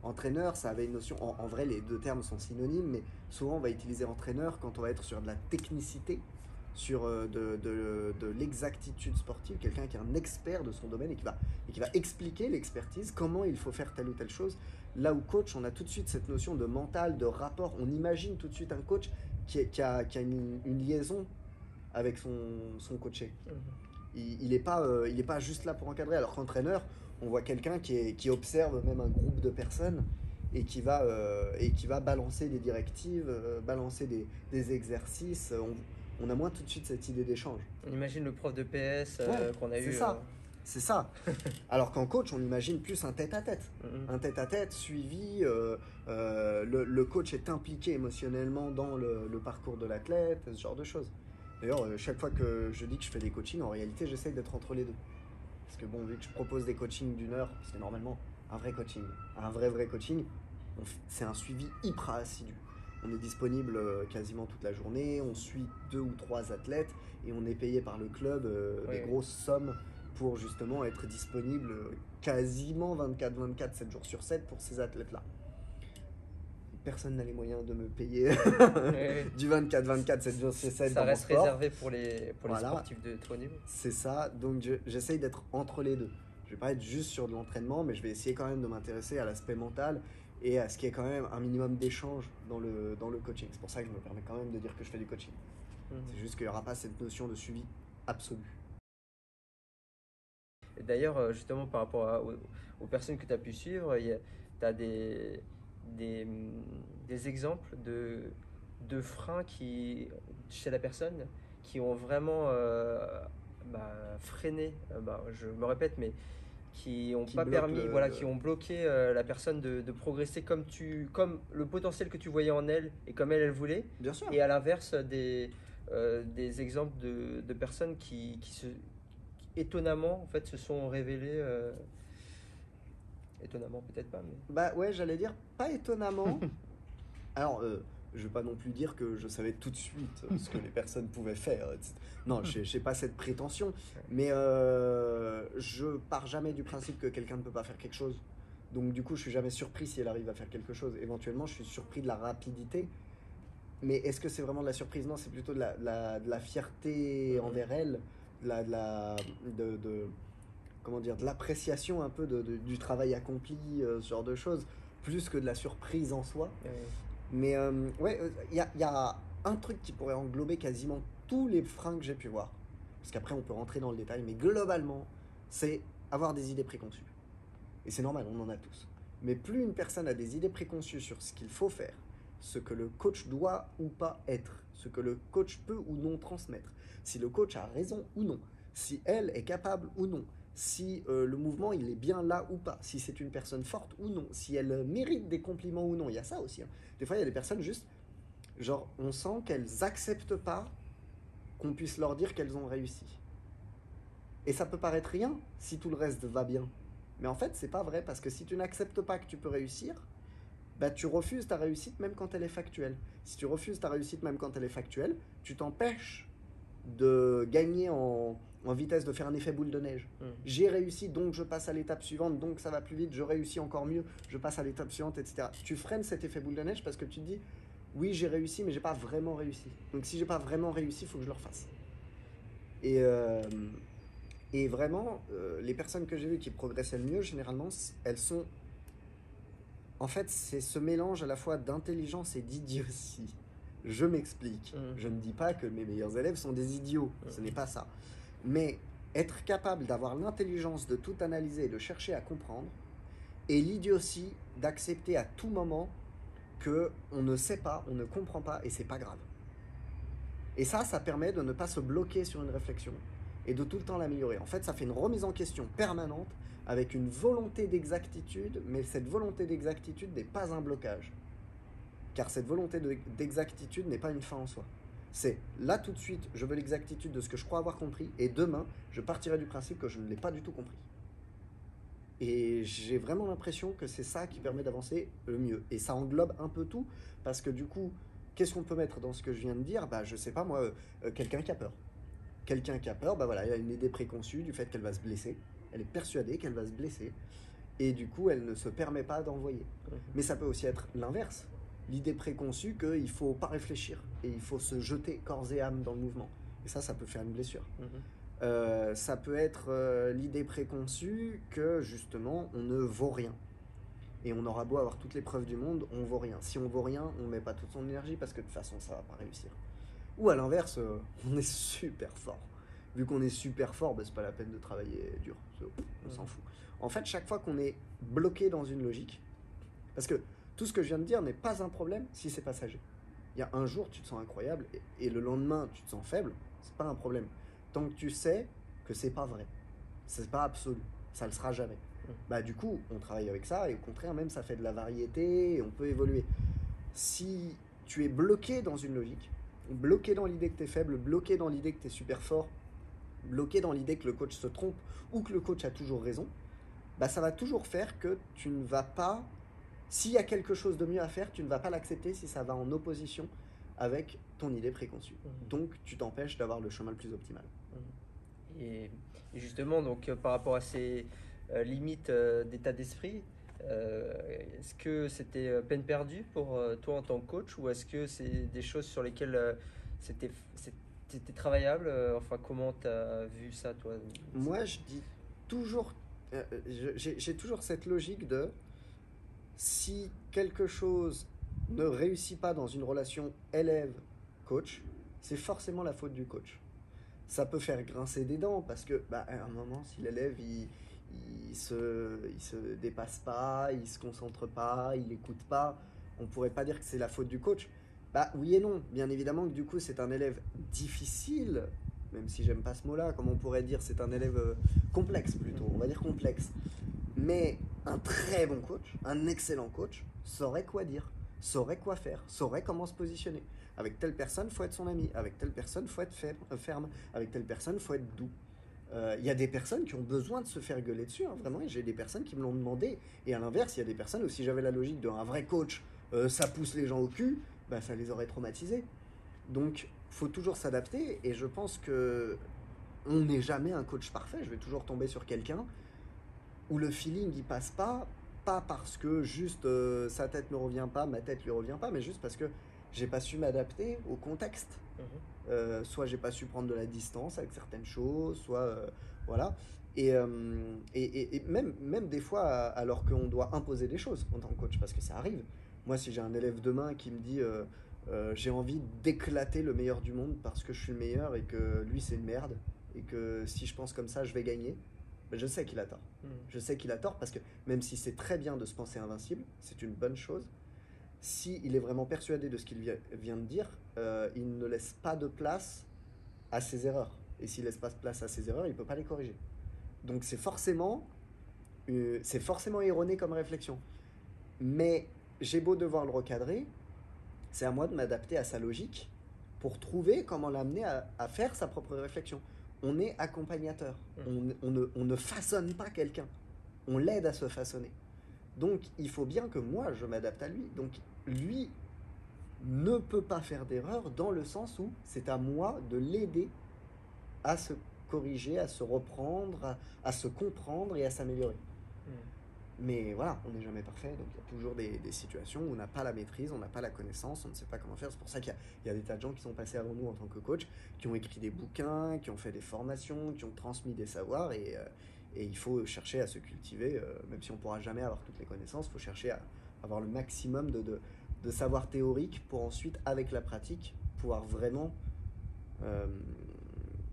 Entraîneur, ça avait une notion, en vrai les deux termes sont synonymes, mais souvent on va utiliser entraîneur quand on va être sur de la technicité, sur de l'exactitude sportive, quelqu'un qui est un expert de son domaine et qui va expliquer l'expertise, comment il faut faire telle ou telle chose. Là où coach, on a tout de suite cette notion de mental, de rapport, on imagine tout de suite un coach qui a une liaison avec son coaché. Il n'est pas juste là pour encadrer, alors qu'entraîneur, on voit quelqu'un qui observe même un groupe de personnes et qui va balancer des directives, balancer des exercices. On a moins tout de suite cette idée d'échange. On imagine le prof de PS qu'on a eu. C'est ça. Alors qu'en coach, on imagine plus un tête-à-tête. Un tête-à-tête suivi. Le coach est impliqué émotionnellement dans le parcours de l'athlète, ce genre de choses. D'ailleurs, chaque fois que je dis que je fais des coachings, en réalité, j'essaye d'être entre les deux. Parce que bon, vu que je propose des coachings d'une heure, c'est normalement un vrai coaching, un vrai coaching, c'est un suivi hyper assidu. On est disponible quasiment toute la journée, on suit 2 ou 3 athlètes et on est payé par le club des grosses sommes pour justement être disponible quasiment 24/24, 7 jours sur 7 pour ces athlètes-là. personne n'a les moyens de me payer Ouais. du 24-24, 7 jours sur 7 Ça dans mon reste sport. réservé pour les Voilà. sportifs de très haut niveau. C'est ça, donc j'essaye d'être entre les deux. Je vais pas être juste sur de l'entraînement, mais je vais essayer quand même de m'intéresser à l'aspect mental et à ce qui est quand même un minimum d'échange dans le coaching. C'est pour ça que je me permets quand même de dire que je fais du coaching. C'est juste qu'il n'y aura pas cette notion de suivi absolu. Et d'ailleurs, justement, par rapport aux personnes que tu as pu suivre, tu as des exemples de freins chez la personne qui ont vraiment freiné, je me répète, mais qui n'ont pas permis, qui ont bloqué la personne de progresser comme le potentiel que tu voyais en elle et comme elle voulait. Bien sûr. Et à l'inverse, des exemples de personnes qui étonnamment en fait se sont révélées étonnamment peut-être pas, mais Bah ouais, j'allais dire pas étonnamment. Alors, je vais pas non plus dire que je savais tout de suite ce que les personnes pouvaient faire, etc. Non, j'ai pas cette prétention, mais je pars jamais du principe que quelqu'un ne peut pas faire quelque chose. Donc du coup, je suis jamais surpris si elle arrive à faire quelque chose. Éventuellement, je suis surpris de la rapidité. Mais est-ce que c'est vraiment de la surprise? Non, c'est plutôt de la fierté envers elle, comment dire, de l'appréciation un peu du travail accompli, ce genre de choses, plus que de la surprise en soi. Mais ouais, il y a un truc qui pourrait englober quasiment tous les freins que j'ai pu voir. Parce qu'après, on peut rentrer dans le détail, mais globalement, c'est avoir des idées préconçues. Et c'est normal, on en a tous. Mais plus une personne a des idées préconçues sur ce qu'il faut faire, ce que le coach doit ou pas être, ce que le coach peut ou non transmettre, si le coach a raison ou non, si elle est capable ou non, si le mouvement il est bien là ou pas, si c'est une personne forte ou non, si elle mérite des compliments ou non. Il y a ça aussi. Des fois, il y a des personnes juste, genre, on sent qu'elles acceptent pas qu'on puisse leur dire qu'elles ont réussi. Et ça peut paraître rien si tout le reste va bien. Mais en fait, c'est pas vrai, parce que si tu n'acceptes pas que tu peux réussir, bah, tu refuses ta réussite même quand elle est factuelle. Si tu refuses ta réussite même quand elle est factuelle, tu t'empêches de gagner en vitesse, de faire un effet boule de neige. J'ai réussi, donc je passe à l'étape suivante, donc ça va plus vite, je réussis encore mieux, je passe à l'étape suivante, etc. Tu freines cet effet boule de neige parce que tu te dis, oui, j'ai réussi, mais j'ai pas vraiment réussi. Donc si j'ai pas vraiment réussi, il faut que je le refasse. Et vraiment, les personnes que j'ai vues qui progressaient le mieux, généralement, elles sont... En fait, c'est ce mélange à la fois d'intelligence et d'idiotie. Je m'explique. Je ne dis pas que mes meilleurs élèves sont des idiots. Ce n'est pas ça. Mais être capable d'avoir l'intelligence de tout analyser et de chercher à comprendre, et l'idiotie d'accepter à tout moment qu'on ne sait pas, on ne comprend pas, et c'est pas grave. Et ça permet de ne pas se bloquer sur une réflexion et de tout le temps l'améliorer. En fait, ça fait une remise en question permanente avec une volonté d'exactitude, mais cette volonté d'exactitude n'est pas un blocage. Car cette volonté d'exactitude n'est pas une fin en soi. C'est là tout de suite, je veux l'exactitude de ce que je crois avoir compris, et demain, je partirai du principe que je ne l'ai pas du tout compris. Et j'ai vraiment l'impression que c'est ça qui permet d'avancer le mieux. Et ça englobe un peu tout, parce que du coup, qu'est-ce qu'on peut mettre dans ce que je viens de dire? Bah, je sais pas moi, quelqu'un qui a peur. Quelqu'un qui a peur, bah voilà, il a une idée préconçue du fait qu'elle va se blesser. Elle est persuadée qu'elle va se blesser. Et du coup, elle ne se permet pas d'envoyer. Mais ça peut aussi être l'inverse. L'idée préconçue qu'il ne faut pas réfléchir. Et il faut se jeter corps et âme dans le mouvement. Et ça peut faire une blessure. Ça peut être l'idée préconçue que, justement, on ne vaut rien. Et on aura beau avoir toutes les preuves du monde, on vaut rien. Si on vaut rien, on ne met pas toute son énergie parce que de toute façon, ça va pas réussir. Ou à l'inverse, on est super fort. Vu qu'on est super fort, bah, c'est pas la peine de travailler dur. On s'en fout. En fait, chaque fois qu'on est bloqué dans une logique, parce que tout ce que je viens de dire n'est pas un problème si c'est passager. Il y a un jour, tu te sens incroyable, et le lendemain, tu te sens faible, c'est pas un problème. Tant que tu sais que c'est pas vrai, c'est pas absolu, ça le sera jamais. Bah, du coup, on travaille avec ça, et au contraire, même ça fait de la variété, et on peut évoluer. Si tu es bloqué dans une logique, bloqué dans l'idée que tu es faible, bloqué dans l'idée que tu es super fort, bloqué dans l'idée que le coach se trompe ou que le coach a toujours raison, bah ça va toujours faire que tu ne vas pas, s'il y a quelque chose de mieux à faire, tu ne vas pas l'accepter si ça va en opposition avec ton idée préconçue. Donc tu t'empêches d'avoir le chemin le plus optimal. Et justement, donc par rapport à ces limites d'état d'esprit, Est-ce que c'était peine perdue pour toi en tant que coach ou est-ce que c'est des choses sur lesquelles c'était travaillable? Enfin, comment tu as vu ça, toi? Moi, je dis toujours, j'ai toujours cette logique de si quelque chose ne réussit pas dans une relation élève-coach, c'est forcément la faute du coach. Ça peut faire grincer des dents parce que, bah, à un moment, si l'élève il se dépasse pas, il se concentre pas, il écoute pas, on pourrait pas dire que c'est la faute du coach. Bah oui et non, bien évidemment que du coup c'est un élève difficile, même si j'aime pas ce mot-là, comme on pourrait dire c'est un élève complexe plutôt, on va dire complexe. Mais un très bon coach, un excellent coach, saurait quoi dire, saurait quoi faire, saurait comment se positionner. Avec telle personne, faut être son ami. Avec telle personne, faut être ferme. Avec telle personne, faut être doux. Il y a des personnes qui ont besoin de se faire gueuler dessus, hein, vraiment. Et j'ai des personnes qui me l'ont demandé. Et à l'inverse, il y a des personnes où si j'avais la logique d'un vrai coach, ça pousse les gens au cul, bah, ça les aurait traumatisés. Donc, faut toujours s'adapter. Et je pense que on n'est jamais un coach parfait. Je vais toujours tomber sur quelqu'un où le feeling il passe pas parce que juste sa tête ne revient pas, ma tête lui revient pas, mais juste parce que j'ai pas su m'adapter au contexte. Soit j'ai pas su prendre de la distance avec certaines choses, soit voilà. Et même des fois, alors qu'on doit imposer des choses en tant que coach, parce que ça arrive. Moi, si j'ai un élève demain qui me dit j'ai envie d'éclater le meilleur du monde parce que je suis le meilleur et que lui c'est une merde, et que si je pense comme ça, je vais gagner. Ben, je sais qu'il a tort. Je sais qu'il a tort parce que même si c'est très bien de se penser invincible, c'est une bonne chose. S'il est vraiment persuadé de ce qu'il vient de dire, il ne laisse pas de place à ses erreurs. Et s'il laisse pas de place à ses erreurs, il ne peut pas les corriger. Donc c'est forcément erroné comme réflexion. Mais j'ai beau devoir le recadrer, c'est à moi de m'adapter à sa logique pour trouver comment l'amener à faire sa propre réflexion. On est accompagnateur. On ne façonne pas quelqu'un. On l'aide à se façonner. Donc, il faut bien que moi, je m'adapte à lui. Donc, lui ne peut pas faire d'erreur dans le sens où c'est à moi de l'aider à se corriger, à se reprendre, à se comprendre et à s'améliorer. Mais voilà, on n'est jamais parfait, donc il y a toujours des situations où on n'a pas la maîtrise, on n'a pas la connaissance, on ne sait pas comment faire. C'est pour ça qu'il y a des tas de gens qui sont passés avant nous en tant que coach, qui ont écrit des bouquins, qui ont fait des formations, qui ont transmis des savoirs, et il faut chercher à se cultiver, même si on ne pourra jamais avoir toutes les connaissances, il faut chercher à avoir le maximum de savoir théorique pour ensuite, avec la pratique, pouvoir vraiment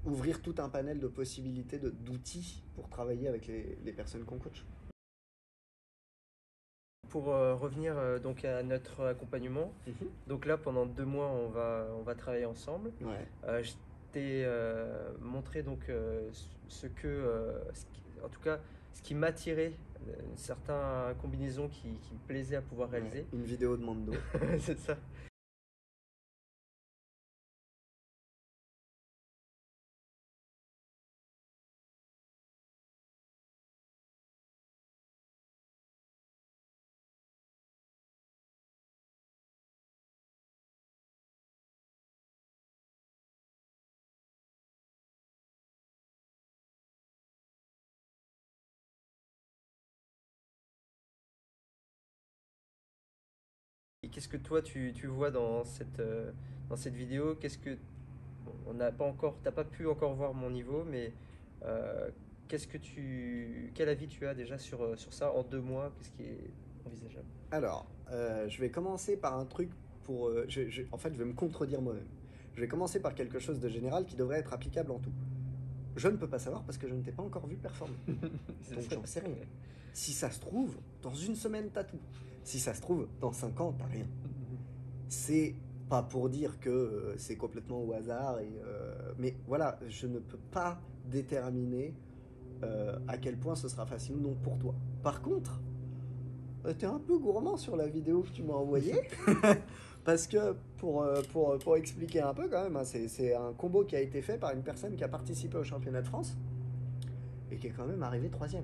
ouvrir tout un panel de possibilités, d'outils pour travailler avec les personnes qu'on coach. Pour revenir donc à notre accompagnement, donc là pendant 2 mois on va travailler ensemble. Ouais. Je t'ai montré donc en tout cas ce qui m'attirait, une certaine combinaison qui me plaisait à pouvoir réaliser. Ouais, une vidéo de Mando. C'est ça. Et qu'est-ce que toi tu vois dans cette vidéo? Qu'est-ce que bon, t'as pas pu encore voir mon niveau, mais euh, quel avis tu as déjà sur ça en 2 mois? Qu'est-ce qui est envisageable? Alors, je vais commencer par un truc pour... en fait, je vais me contredire moi-même. Je vais commencer par quelque chose de général qui devrait être applicable en tout. Je ne peux pas savoir parce que je ne t'ai pas encore vu performer. Donc j'en sais rien. Si ça se trouve, dans une semaine, t'as tout. Si ça se trouve, dans 5 ans, t'as rien. C'est pas pour dire que c'est complètement au hasard, mais voilà, je ne peux pas déterminer à quel point ce sera facile ou non pour toi. Par contre, t'es un peu gourmand sur la vidéo que tu m'as envoyée. Parce que pour expliquer un peu quand même, hein, c'est un combo qui a été fait par une personne qui a participé au championnat de France et qui est quand même arrivé 3e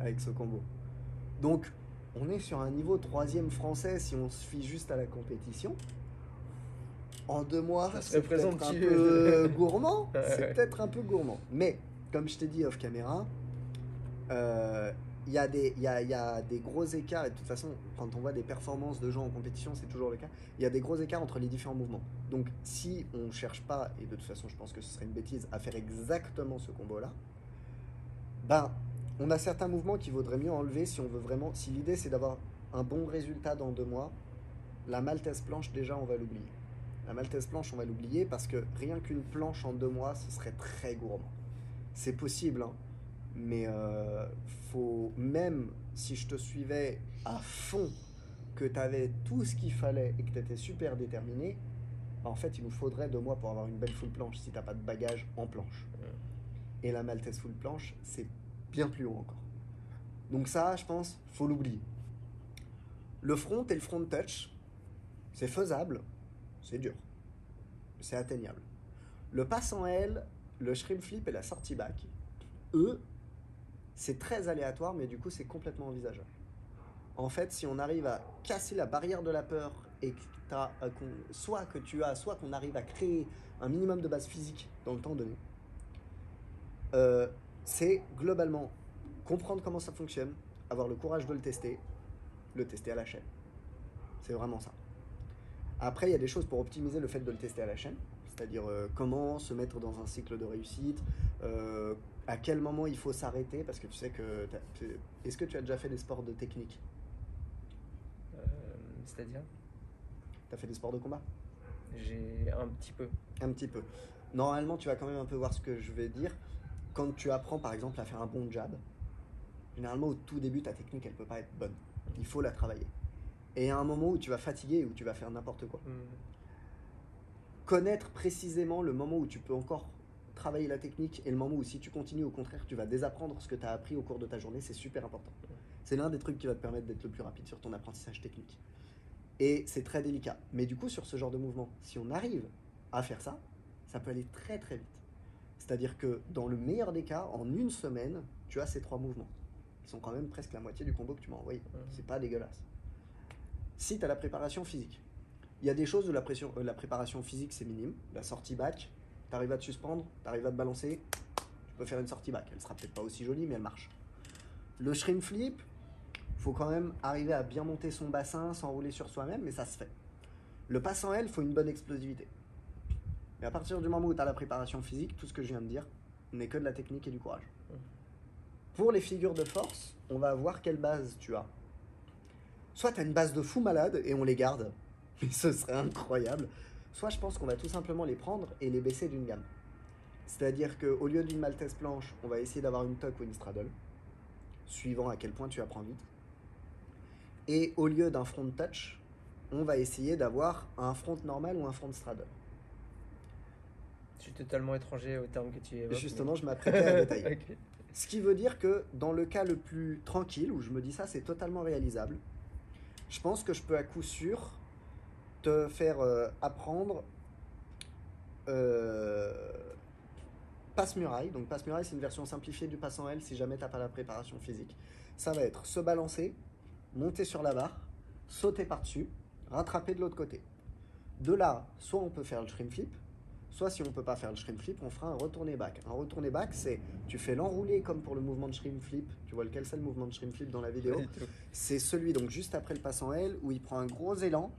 avec ce combo. Donc on est sur un niveau 3e français si on se fie juste à la compétition. En 2 mois, c'est peut-être un peu gourmand. C'est peut-être un peu gourmand. Mais comme je t'ai dit off caméra, il y a des gros écarts, et de toute façon, quand on voit des performances de gens en compétition, c'est toujours le cas, il y a des gros écarts entre les différents mouvements. Donc, si on ne cherche pas, et de toute façon, je pense que ce serait une bêtise, à faire exactement ce combo-là, ben, on a certains mouvements qu'il vaudrait mieux enlever si on veut vraiment, si l'idée c'est d'avoir un bon résultat dans 2 mois, la maltaise planche, déjà, on va l'oublier. La maltaise planche, on va l'oublier parce que rien qu'une planche en 2 mois, ce serait très gourmand. C'est possible, hein, mais faut, même si je te suivais à fond, que tu avais tout ce qu'il fallait et que tu étais super déterminé, en fait, il nous faudrait 2 mois pour avoir une belle full planche si tu n'as pas de bagage en planche. Et la maltaise full planche, c'est bien plus haut encore. Donc ça, je pense, faut l'oublier. Le front et le front touch, c'est faisable, c'est dur, c'est atteignable. Le pass en L, le shrimp flip et la sortie back, eux, c'est très aléatoire, mais du coup, c'est complètement envisageable. En fait, si on arrive à casser la barrière de la peur et que soit qu'on arrive à créer un minimum de base physique dans le temps donné, c'est globalement comprendre comment ça fonctionne, avoir le courage de le tester à la chaîne. C'est vraiment ça. Après, il y a des choses pour optimiser le fait de le tester à la chaîne, c'est-à-dire comment se mettre dans un cycle de réussite, à quel moment il faut s'arrêter, parce que tu sais que... Est-ce que tu as déjà fait des sports de technique? C'est-à-dire? Tu as fait des sports de combat? J'ai un petit peu. Un petit peu. Normalement, tu vas quand même un peu voir ce que je vais dire. Quand tu apprends, par exemple, à faire un bon jab, généralement, au tout début, ta technique, elle ne peut pas être bonne. Il faut la travailler. Et il y a un moment où tu vas fatiguer, où tu vas faire n'importe quoi. Connaître précisément le moment où tu peux encore travailler la technique et le moment où, si tu continues, au contraire, tu vas désapprendre ce que tu as appris au cours de ta journée, c'est super important. C'est l'un des trucs qui va te permettre d'être le plus rapide sur ton apprentissage technique. Et c'est très délicat. Mais du coup, sur ce genre de mouvement, si on arrive à faire ça, ça peut aller très très vite. C'est-à-dire que dans le meilleur des cas, en 1 semaine, tu as ces 3 mouvements. Ils sont quand même presque la moitié du combo que tu m'as envoyé. C'est pas dégueulasse. Si tu as la préparation physique, il y a des choses où la préparation physique c'est minime. La sortie back, tu arrives à te suspendre, tu arrives à te balancer, tu peux faire une sortie back. Elle sera peut-être pas aussi jolie, mais elle marche. Le shrimp flip, il faut quand même arriver à bien monter son bassin, s'enrouler sur soi-même, mais ça se fait. Le pass en L, il faut une bonne explosivité. Mais à partir du moment où tu as la préparation physique, tout ce que je viens de dire n'est que de la technique et du courage. Pour les figures de force, on va voir quelle base tu as. Soit tu as une base de fou malade et on les garde, mais ce serait incroyable. Soit je pense qu'on va tout simplement les prendre et les baisser d'une gamme. C'est-à-dire qu'au lieu d'une maltaise planche, on va essayer d'avoir une tuck ou une straddle, suivant à quel point tu apprends vite. Et au lieu d'un front touch, on va essayer d'avoir un front normal ou un front straddle. Je suis totalement étranger au terme que tu évoques. Justement, je m'apprêtais à détailler. Okay. Ce qui veut dire que dans le cas le plus tranquille, où je me dis ça, c'est totalement réalisable, je pense que je peux à coup sûr te faire apprendre passe-muraille. Donc passe-muraille, c'est une version simplifiée du passe en L si jamais tu n'as pas la préparation physique. Ça va être se balancer, monter sur la barre, sauter par-dessus, rattraper de l'autre côté. De là, soit on peut faire le shrimp flip, soit si on ne peut pas faire le shrimp flip, on fera un retourné back. Un retourné back, c'est tu fais l'enroulé comme pour le mouvement de shrimp flip. Tu vois lequel c'est le mouvement de shrimp flip dans la vidéo? C'est celui donc juste après le pass en L où il prend un gros élan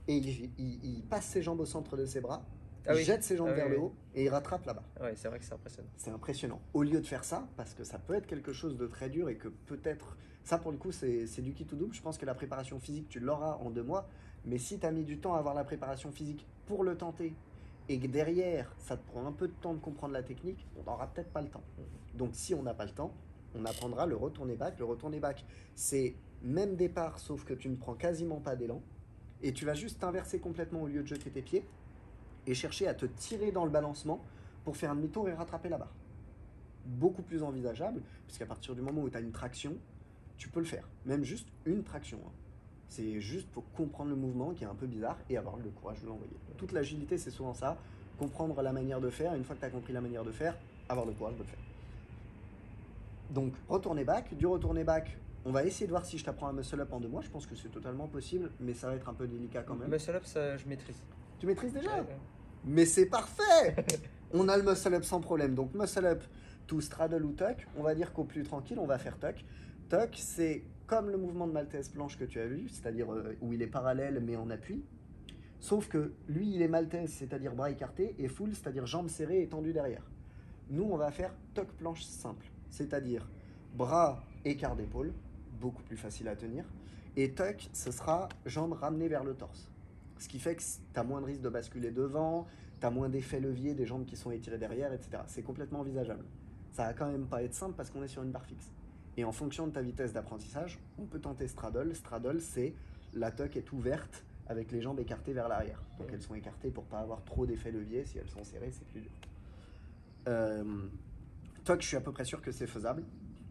et il passe ses jambes au centre de ses bras, il jette ses jambes vers le haut et il rattrape là-bas. Ouais, c'est vrai que c'est impressionnant. C'est impressionnant. Au lieu de faire ça, parce que ça peut être quelque chose de très dur et que peut-être... Ça pour le coup c'est du kit ou double. Je pense que la préparation physique tu l'auras en 2 mois. Mais si tu as mis du temps à avoir la préparation physique pour le tenter et que derrière, ça te prend un peu de temps de comprendre la technique, on n'aura peut-être pas le temps. Donc si on n'a pas le temps, on apprendra le retourné back. Le retourné back, c'est même départ, sauf que tu ne prends quasiment pas d'élan. Et tu vas juste t'inverser complètement au lieu de jeter tes pieds et chercher à te tirer dans le balancement pour faire un demi-tour et rattraper la barre. Beaucoup plus envisageable, puisqu'à partir du moment où tu as une traction, tu peux le faire. Même juste une traction. C'est juste pour comprendre le mouvement qui est un peu bizarre et avoir le courage de l'envoyer. Toute l'agilité, c'est souvent ça. Comprendre la manière de faire. Une fois que tu as compris la manière de faire, avoir le courage de le faire. Donc, retourner back. Du retourner back, on va essayer de voir si je t'apprends un muscle up en 2 mois. Je pense que c'est totalement possible, mais ça va être un peu délicat quand même. Muscle up, ça, je maîtrise. Tu maîtrises déjà? Ouais. Mais c'est parfait. On a le muscle up sans problème. Donc, muscle up to straddle ou tuck. On va dire qu'au plus tranquille, on va faire tuck. Tuck, c'est comme le mouvement de Maltese planche que tu as vu, c'est-à-dire où il est parallèle mais en appui. Sauf que lui, il est Maltese, c'est-à-dire bras écartés, et full, c'est-à-dire jambes serrées et tendues derrière. Nous, on va faire Tuck planche simple, c'est-à-dire bras écart d'épaule, beaucoup plus facile à tenir. Et Tuck, ce sera jambes ramenées vers le torse. Ce qui fait que tu as moins de risque de basculer devant, tu as moins d'effet levier des jambes qui sont étirées derrière, etc. C'est complètement envisageable. Ça va quand même pas être simple parce qu'on est sur une barre fixe. Et en fonction de ta vitesse d'apprentissage, on peut tenter straddle. Straddle, c'est la tuck est ouverte avec les jambes écartées vers l'arrière. Donc elles sont écartées pour pas avoir trop d'effet levier. Si elles sont serrées, c'est plus dur. Tuck, je suis à peu près sûr que c'est faisable,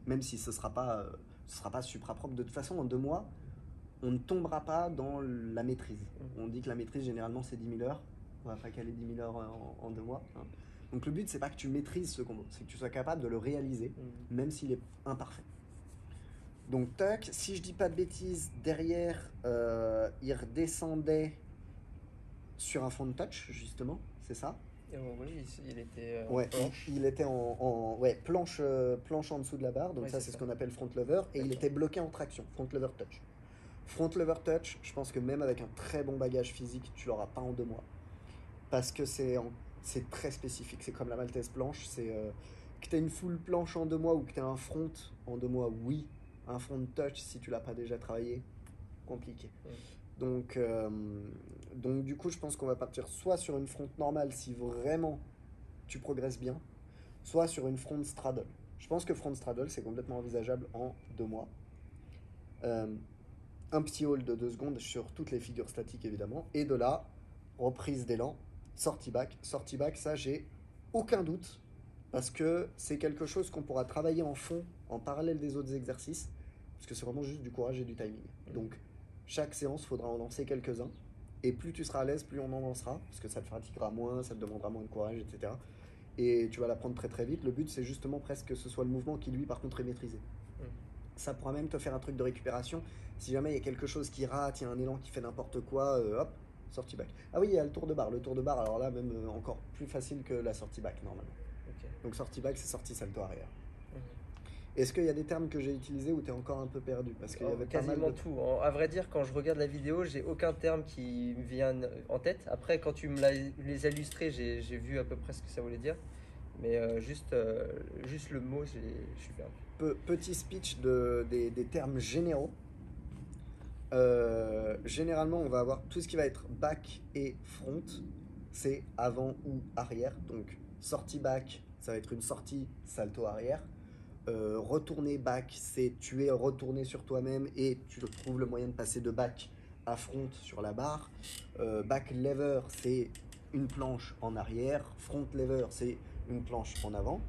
même si ce sera pas supra propre. De toute façon, en 2 mois, on ne tombera pas dans la maîtrise. On dit que la maîtrise, généralement, c'est 10 000 heures. On va pas caler 10 000 heures en 2 mois. Hein. Donc le but, c'est pas que tu maîtrises ce combo, c'est que tu sois capable de le réaliser, même s'il est imparfait. Donc Tuck, si je dis pas de bêtises, derrière, il redescendait sur un fond de touch, justement, c'est ça? Oui, il était ouais, planche. il était planche en dessous de la barre, donc Ouais, ça c'est ce qu'on appelle front lever, et il était bloqué en traction, front lever touch. Front lever touch, je pense que même avec un très bon bagage physique, tu l'auras pas en 2 mois. Parce que c'est très spécifique, c'est comme la Maltese planche, c'est que tu as une full planche en 2 mois ou que tu as un front en 2 mois, oui. Un front touch, si tu l'as pas déjà travaillé, compliqué. Donc du coup, je pense qu'on va partir soit sur une front normale si vraiment tu progresses bien, soit sur une front straddle. Je pense que front straddle, c'est complètement envisageable en 2 mois. Un petit hold de 2 secondes sur toutes les figures statiques, évidemment. Et de là, reprise d'élan, sortie back. Sortie back, ça, j'ai aucun doute, parce que c'est quelque chose qu'on pourra travailler en fond, en parallèle des autres exercices, parce que c'est vraiment juste du courage et du timing. Donc, chaque séance, il faudra en lancer quelques-uns. Et plus tu seras à l'aise, plus on en lancera, parce que ça te fatiguera moins, ça te demandera moins de courage, etc. Et tu vas l'apprendre très très vite. Le but, c'est justement presque que ce soit le mouvement qui, lui, par contre, est maîtrisé. Ça pourra même te faire un truc de récupération. Si jamais il y a quelque chose qui rate, il y a un élan qui fait n'importe quoi, hop, sortie back. Ah oui, il y a le tour de barre. Le tour de barre, alors là, même encore plus facile que la sortie back, normalement. Okay. Donc sortie back, c'est sortie salto arrière. Est-ce qu'il y a des termes que j'ai utilisés où tu es encore un peu perdu? Parce qu'il y avait quasiment pas mal de... tout. À vrai dire, quand je regarde la vidéo, j'ai aucun terme qui me vient en tête. Après, quand tu me les as illustrés, j'ai vu à peu près ce que ça voulait dire. Mais juste le mot, je suis perdu. Petit speech des termes généraux. Généralement, on va avoir tout ce qui va être back et front. C'est avant ou arrière. Donc, sortie back, ça va être une sortie salto arrière. Retourner back, c'est tu es retourné sur toi-même et tu trouves le moyen de passer de back à front sur la barre. Back lever, c'est une planche en arrière. Front lever, c'est une planche en avant.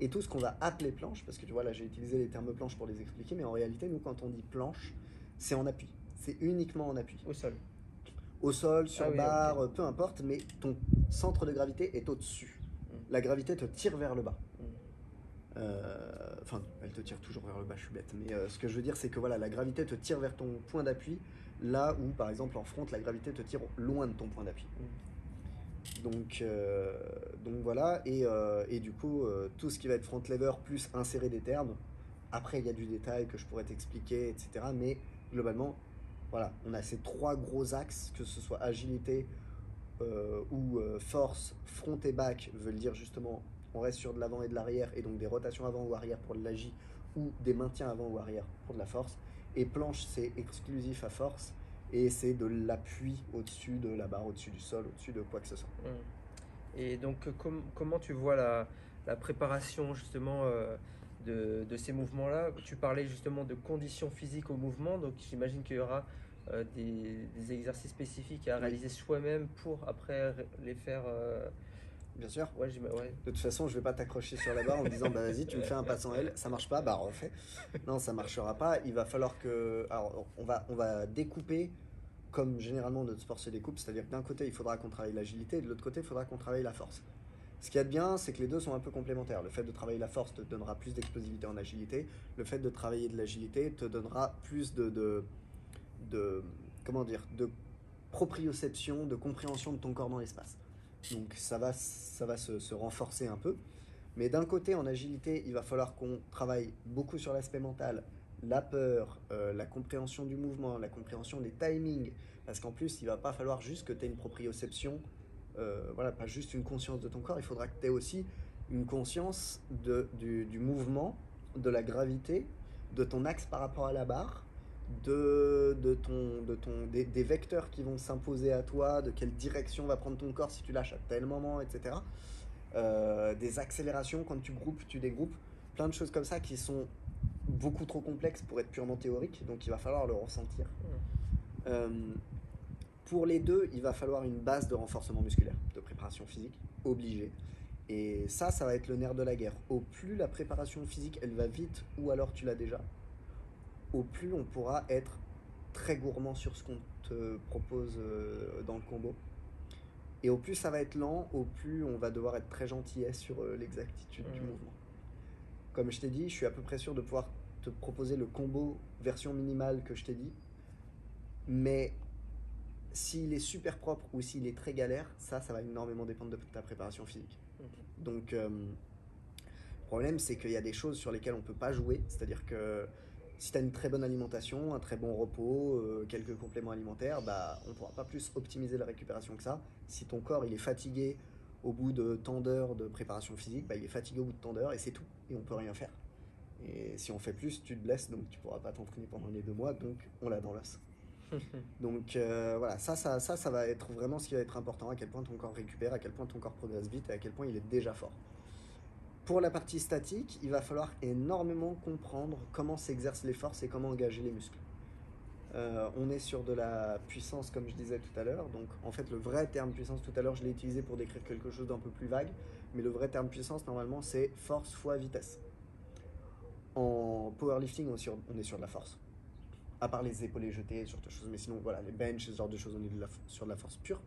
Et tout ce qu'on va appeler planche, parce que tu vois là j'ai utilisé les termes planche pour les expliquer, mais en réalité nous quand on dit planche, c'est en appui. C'est uniquement en appui. Au sol. Au sol, sur barre, okay. Peu importe, mais ton centre de gravité est au-dessus. La gravité te tire vers le bas. Enfin, elle te tire toujours vers le bas, je suis bête. Mais ce que je veux dire, c'est que voilà, la gravité te tire vers ton point d'appui, là où, par exemple, en front, la gravité te tire loin de ton point d'appui. Donc voilà, et du coup, tout ce qui va être front lever plus insérer des termes. Après, il y a du détail que je pourrais t'expliquer, etc. Mais globalement, voilà, on a ces 3 gros axes, que ce soit agilité ou force, front et back, veulent dire justement on reste sur de l'avant et de l'arrière, et donc des rotations avant ou arrière pour de l'agi, ou des maintiens avant ou arrière pour de la force. Et planche, c'est exclusif à force, et c'est de l'appui au-dessus de la barre, au-dessus du sol, au-dessus de quoi que ce soit. Et donc, comment tu vois la préparation justement de ces mouvements-là? Tu parlais justement de conditions physiques au mouvement, donc j'imagine qu'il y aura des exercices spécifiques à réaliser soi-même pour après les faire... Bien sûr. Ouais. De toute façon, je vais pas t'accrocher sur la barre en me disant bah vas-y, tu me fais un pass en L, ça marche pas, bah refais. Non, ça marchera pas. Il va falloir que, alors on va découper comme généralement notre sport se découpe, c'est-à-dire que d'un côté il faudra qu'on travaille l'agilité, et de l'autre côté il faudra qu'on travaille la force. Ce qu'il y a de bien, c'est que les deux sont un peu complémentaires. Le fait de travailler la force te donnera plus d'explosivité en agilité. Le fait de travailler de l'agilité te donnera plus de proprioception, de compréhension de ton corps dans l'espace. Donc ça va se renforcer un peu. Mais d'un côté, en agilité, il va falloir qu'on travaille beaucoup sur l'aspect mental, la peur, la compréhension du mouvement, la compréhension des timings, parce qu'en plus, il va pas falloir juste que tu aies une proprioception, voilà, pas juste une conscience de ton corps, il faudra que tu aies aussi une conscience du mouvement, de la gravité, de ton axe par rapport à la barre, des vecteurs qui vont s'imposer à toi, de quelle direction va prendre ton corps si tu lâches à tel moment, etc. Des accélérations quand tu dégroupes, plein de choses comme ça qui sont beaucoup trop complexes pour être purement théoriques, donc il va falloir le ressentir. Euh, pour les deux, il va falloir une base de renforcement musculaire, de préparation physique, obligée. Et ça va être le nerf de la guerre. Au plus la préparation physique, elle va vite, ou alors tu l'as déjà, au plus on pourra être très gourmand sur ce qu'on te propose dans le combo. Et au plus ça va être lent, au plus on va devoir être très gentillet sur l'exactitude du mouvement. Comme je t'ai dit, je suis à peu près sûr de pouvoir te proposer le combo version minimale que je t'ai dit. Mais s'il est super propre ou s'il est très galère, ça va énormément dépendre de ta préparation physique. Donc, le problème, c'est qu'il y a des choses sur lesquelles on ne peut pas jouer. C'est-à-dire que si tu as une très bonne alimentation, un très bon repos, quelques compléments alimentaires, bah, on ne pourra pas plus optimiser la récupération que ça. Si ton corps il est fatigué au bout de tant d'heures de préparation physique, bah, il est fatigué au bout de tant d'heures et c'est tout. Et on ne peut rien faire. Et si on fait plus, tu te blesses, donc tu ne pourras pas t'entraîner pendant les 2 mois, donc on l'a dans l'os. Donc voilà, ça va être vraiment ce qui va être important, à quel point ton corps récupère, à quel point ton corps progresse vite et à quel point il est déjà fort. Pour la partie statique, il va falloir énormément comprendre comment s'exercent les forces et comment engager les muscles. On est sur de la puissance, comme je disais tout à l'heure. Donc, en fait, le vrai terme puissance, tout à l'heure, je l'ai utilisé pour décrire quelque chose d'un peu plus vague. Mais le vrai terme puissance, normalement, c'est force fois vitesse. En powerlifting, on est sur de la force. À part les épaules jetées, sur des choses. Mais sinon, voilà, les benches, ce genre de choses, on est sur de la force pure.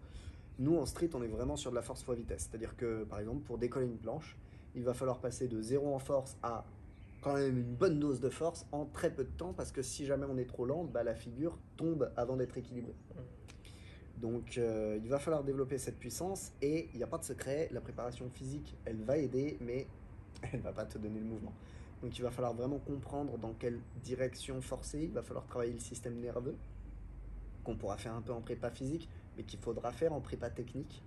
Nous, en street, on est vraiment sur de la force fois vitesse. C'est-à-dire que, par exemple, pour décoller une planche, il va falloir passer de 0 en force à quand même une bonne dose de force en très peu de temps, parce que si jamais on est trop lent, bah, la figure tombe avant d'être équilibrée. Donc il va falloir développer cette puissance et il n'y a pas de secret, la préparation physique, elle va aider, mais elle ne va pas te donner le mouvement. Donc il va falloir vraiment comprendre dans quelle direction forcer, il va falloir travailler le système nerveux, qu'on pourra faire un peu en prépa physique, mais qu'il faudra faire en prépa technique.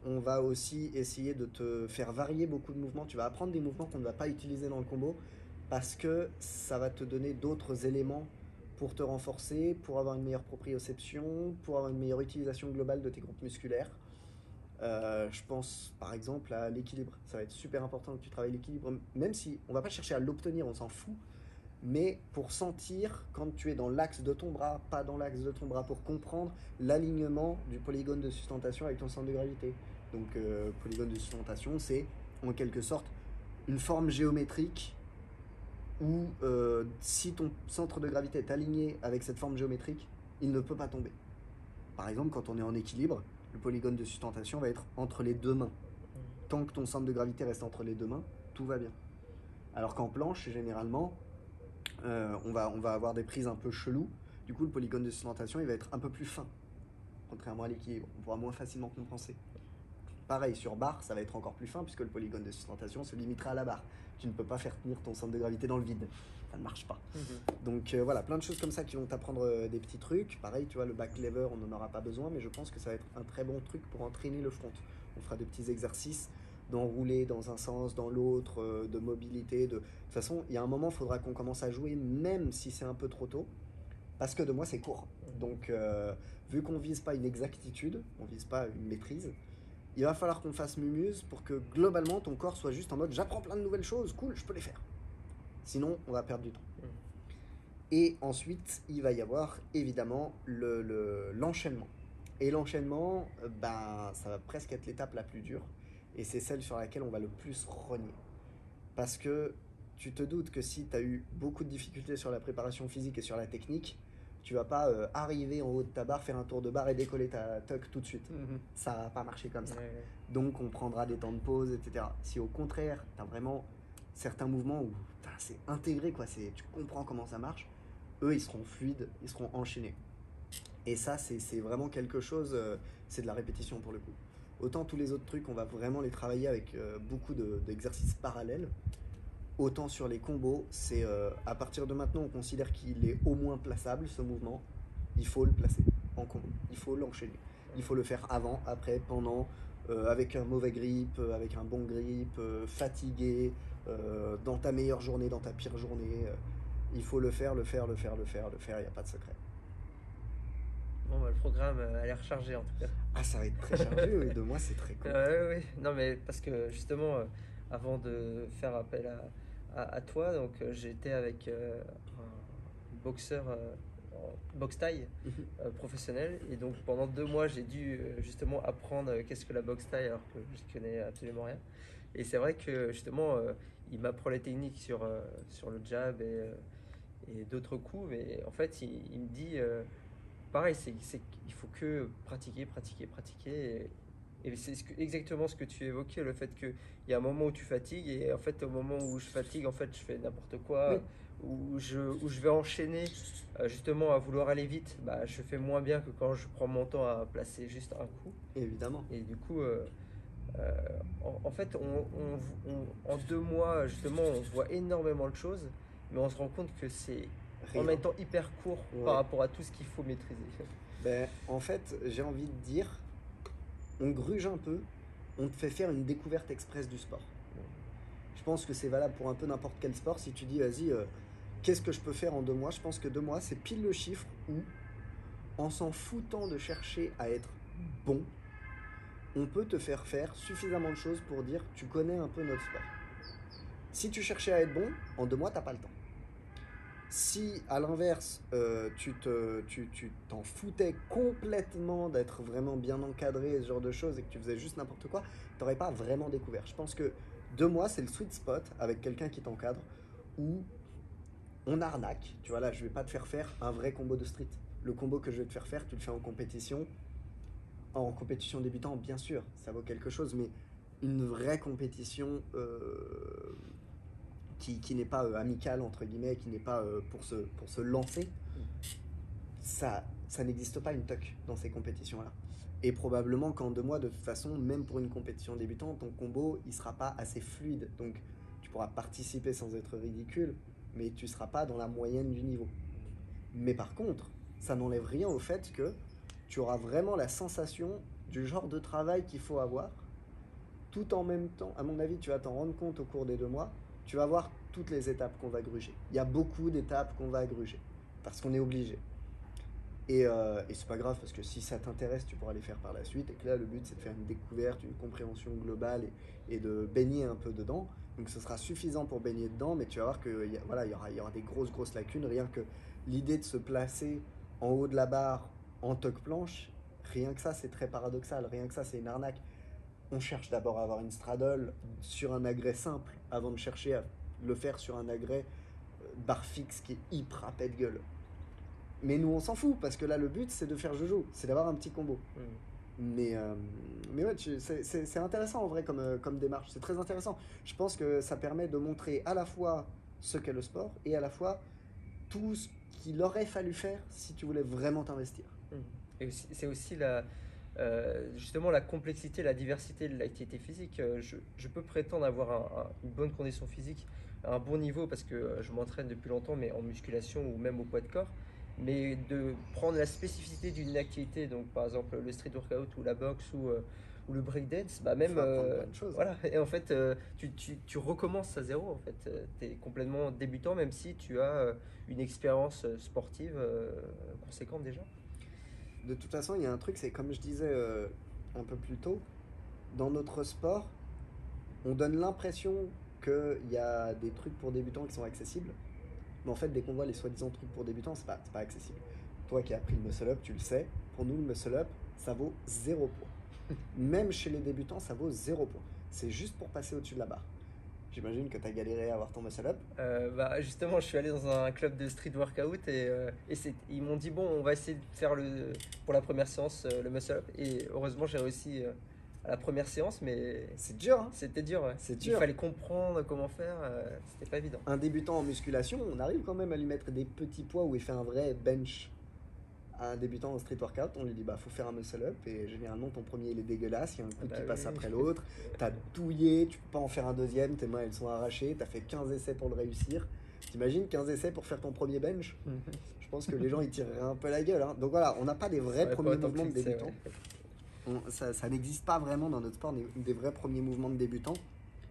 On va aussi essayer de te faire varier beaucoup de mouvements. Tu vas apprendre des mouvements qu'on ne va pas utiliser dans le combo parce que ça va te donner d'autres éléments pour te renforcer, pour avoir une meilleure proprioception, pour avoir une meilleure utilisation globale de tes groupes musculaires. Je pense par exemple à l'équilibre. Ça va être super important que tu travailles l'équilibre, même si on ne va pas chercher à l'obtenir, on s'en fout. Mais pour sentir quand tu es dans l'axe de ton bras, pas dans l'axe de ton bras, pour comprendre l'alignement du polygone de sustentation avec ton centre de gravité. Donc polygone de sustentation, c'est en quelque sorte une forme géométrique où si ton centre de gravité est aligné avec cette forme géométrique, il ne peut pas tomber. Par exemple, quand on est en équilibre, le polygone de sustentation va être entre les 2 mains. Tant que ton centre de gravité reste entre les 2 mains, tout va bien. Alors qu'en planche, généralement, on va avoir des prises un peu cheloues. Du coup, le polygone de sustentation, il va être un peu plus fin, contrairement à l'équilibre. On pourra moins facilement compenser. Pareil, sur barre, ça va être encore plus fin, puisque le polygone de sustentation se limitera à la barre. Tu ne peux pas faire tenir ton centre de gravité dans le vide. Ça ne marche pas. Donc voilà, plein de choses comme ça qui vont t'apprendre des petits trucs. Pareil, tu vois, le back lever, on n'en aura pas besoin, mais je pense que ça va être un très bon truc pour entraîner le front. On fera des petits exercices d'enrouler dans un sens, dans l'autre, de mobilité. De toute façon, il y a un moment, il faudra qu'on commence à jouer, même si c'est un peu trop tôt, parce que 2 mois, c'est court. Donc, vu qu'on ne vise pas une exactitude, on ne vise pas une maîtrise, il va falloir qu'on fasse mumuse pour que globalement, ton corps soit juste en mode « j'apprends plein de nouvelles choses, cool, je peux les faire ». Sinon, on va perdre du temps. Et ensuite, il va y avoir évidemment l'enchaînement. Et l'enchaînement, ben, ça va presque être l'étape la plus dure. Et c'est celle sur laquelle on va le plus rogner. Parce que tu te doutes que si tu as eu beaucoup de difficultés sur la préparation physique et sur la technique, tu vas pas arriver en haut de ta barre, faire un tour de barre et décoller ta tuck tout de suite. Ça va pas marcher comme ça. Donc on prendra des temps de pause, etc. Si au contraire, tu as vraiment certains mouvements où c'est intégré, quoi, tu comprends comment ça marche, eux, ils seront fluides, ils seront enchaînés. Et ça, c'est vraiment quelque chose, c'est de la répétition pour le coup. Autant tous les autres trucs, on va vraiment les travailler avec beaucoup d'exercices parallèles. Autant sur les combos, c'est à partir de maintenant, on considère qu'il est au moins plaçable ce mouvement. Il faut le placer en combo. Il faut l'enchaîner. Il faut le faire avant, après, pendant, avec un mauvais grip, avec un bon grip, fatigué, dans ta meilleure journée, dans ta pire journée. Il faut le faire, il n'y a pas de secret. Bon, bah, le programme a l'air chargé en tout cas. Ah, ça va être très chargé, oui, 2 mois, c'est très cool. Oui, non, mais parce que justement, avant de faire appel à toi, donc j'étais avec un boxeur en boxe thaï professionnel, et donc pendant 2 mois, j'ai dû justement apprendre qu'est-ce que la boxe thaï alors que je connais absolument rien. Et c'est vrai que justement, il m'apprend les techniques sur le jab et d'autres coups, mais en fait, il me dit. Pareil, il faut que pratiquer. Et c'est exactement ce que tu évoquais, le fait qu'il y a un moment où tu fatigues, et en fait, au moment où je fatigue, en fait, je fais n'importe quoi, Oui. où je vais enchaîner justement à vouloir aller vite, bah, je fais moins bien que quand je prends mon temps à placer juste un coup. Évidemment. Et du coup, en fait, en 2 mois, justement, on voit énormément de choses, mais on se rend compte que c'est en Rien. même temps hyper court Ouais. par rapport à tout ce qu'il faut maîtriser. Ben, en fait, j'ai envie de dire, on gruge un peu, on te fait faire une découverte express du sport. Je pense que c'est valable pour un peu n'importe quel sport. Si tu dis, vas-y, qu'est-ce que je peux faire en 2 mois? Je pense que 2 mois, c'est pile le chiffre où, en s'en foutant de chercher à être bon, on peut te faire faire suffisamment de choses pour dire, tu connais un peu notre sport. Si tu cherchais à être bon, en 2 mois, t'as pas le temps. Si, à l'inverse, tu t'en foutais complètement d'être vraiment bien encadré et ce genre de choses et que tu faisais juste n'importe quoi, tu n'aurais pas vraiment découvert. Je pense que 2 mois, c'est le sweet spot avec quelqu'un qui t'encadre où on arnaque. Tu vois, là, je vais pas te faire faire un vrai combo de street. Le combo que je vais te faire faire, tu le fais en compétition. En compétition débutant, bien sûr, ça vaut quelque chose, mais une vraie compétition qui n'est pas amicale, entre guillemets, qui n'est pas pour se lancer, ça n'existe pas une tuck dans ces compétitions-là. Et probablement qu'en 2 mois, de toute façon, même pour une compétition débutante, ton combo, il sera pas assez fluide. Donc, tu pourras participer sans être ridicule, mais tu seras pas dans la moyenne du niveau. Mais par contre, ça n'enlève rien au fait que tu auras vraiment la sensation du genre de travail qu'il faut avoir, tout en même temps. À mon avis, tu vas t'en rendre compte au cours des 2 mois, tu vas voir toutes les étapes qu'on va gruger. Il y a beaucoup d'étapes qu'on va gruger, parce qu'on est obligé. Et c'est pas grave, parce que si ça t'intéresse, tu pourras les faire par la suite. Et que là, le but, c'est de faire une découverte, une compréhension globale et de baigner un peu dedans. Donc ce sera suffisant pour baigner dedans, mais tu vas voir qu'il y aura des grosses lacunes. Rien que l'idée de se placer en haut de la barre en toque planche, rien que ça, c'est très paradoxal. Rien que ça, c'est une arnaque. On cherche d'abord à avoir une straddle sur un agrès simple avant de chercher à le faire sur un agrès barre fixe qui est hyper à pète gueule. Mais nous, on s'en fout, parce que là, le but, c'est de faire jojo, c'est d'avoir un petit combo. Mais ouais, c'est intéressant en vrai comme démarche, c'est très intéressant. Je pense que ça permet de montrer à la fois ce qu'est le sport et à la fois tout ce qu'il aurait fallu faire si tu voulais vraiment t'investir. Et c'est aussi justement la complexité, la diversité de l'activité physique. Je peux prétendre avoir une bonne condition physique, un bon niveau, parce que je m'entraîne depuis longtemps, mais en musculation ou même au poids de corps. Mais de prendre la spécificité d'une activité, donc par exemple le street workout ou la boxe ou le breakdance, bah même Faut apprendre plein de choses. voilà. Et en fait, tu recommences à zéro. En fait, tu es complètement débutant, même si tu as une expérience sportive conséquente déjà. De toute façon, il y a un truc, c'est comme je disais un peu plus tôt, dans notre sport, on donne l'impression qu'il y a des trucs pour débutants qui sont accessibles. Mais en fait, dès qu'on voit les soi-disant trucs pour débutants, c'est pas accessible. Toi qui as appris le muscle-up, tu le sais. Pour nous, le muscle-up, ça vaut 0 points. Même chez les débutants, ça vaut 0 points. C'est juste pour passer au-dessus de la barre. J'imagine que tu as galéré à avoir ton muscle-up. Bah justement, je suis allé dans un club de street workout et ils m'ont dit bon, on va essayer de faire pour la première séance le muscle-up. Et heureusement, j'ai réussi à la première séance, mais C'est dur, hein. c'était dur. Ouais. C'est Il dur. fallait comprendre comment faire, c'était pas évident. Un débutant en musculation, on arrive quand même à lui mettre des petits poids où il fait un vrai bench à un débutant en street workout, on lui dit bah faut faire un muscle up et généralement ton premier il est dégueulasse, il y a un coup qui passe après l'autre, t'as douillé, tu peux pas en faire un deuxième, tes mains elles sont arrachées, t'as fait 15 essais pour le réussir. T'imagines 15 essais pour faire ton premier bench? Je pense que les gens ils tireraient un peu la gueule. Hein. Donc voilà, on n'a pas des vrais premiers mouvements de débutants. Ça n'existe pas vraiment dans notre sport, des vrais premiers mouvements de débutants.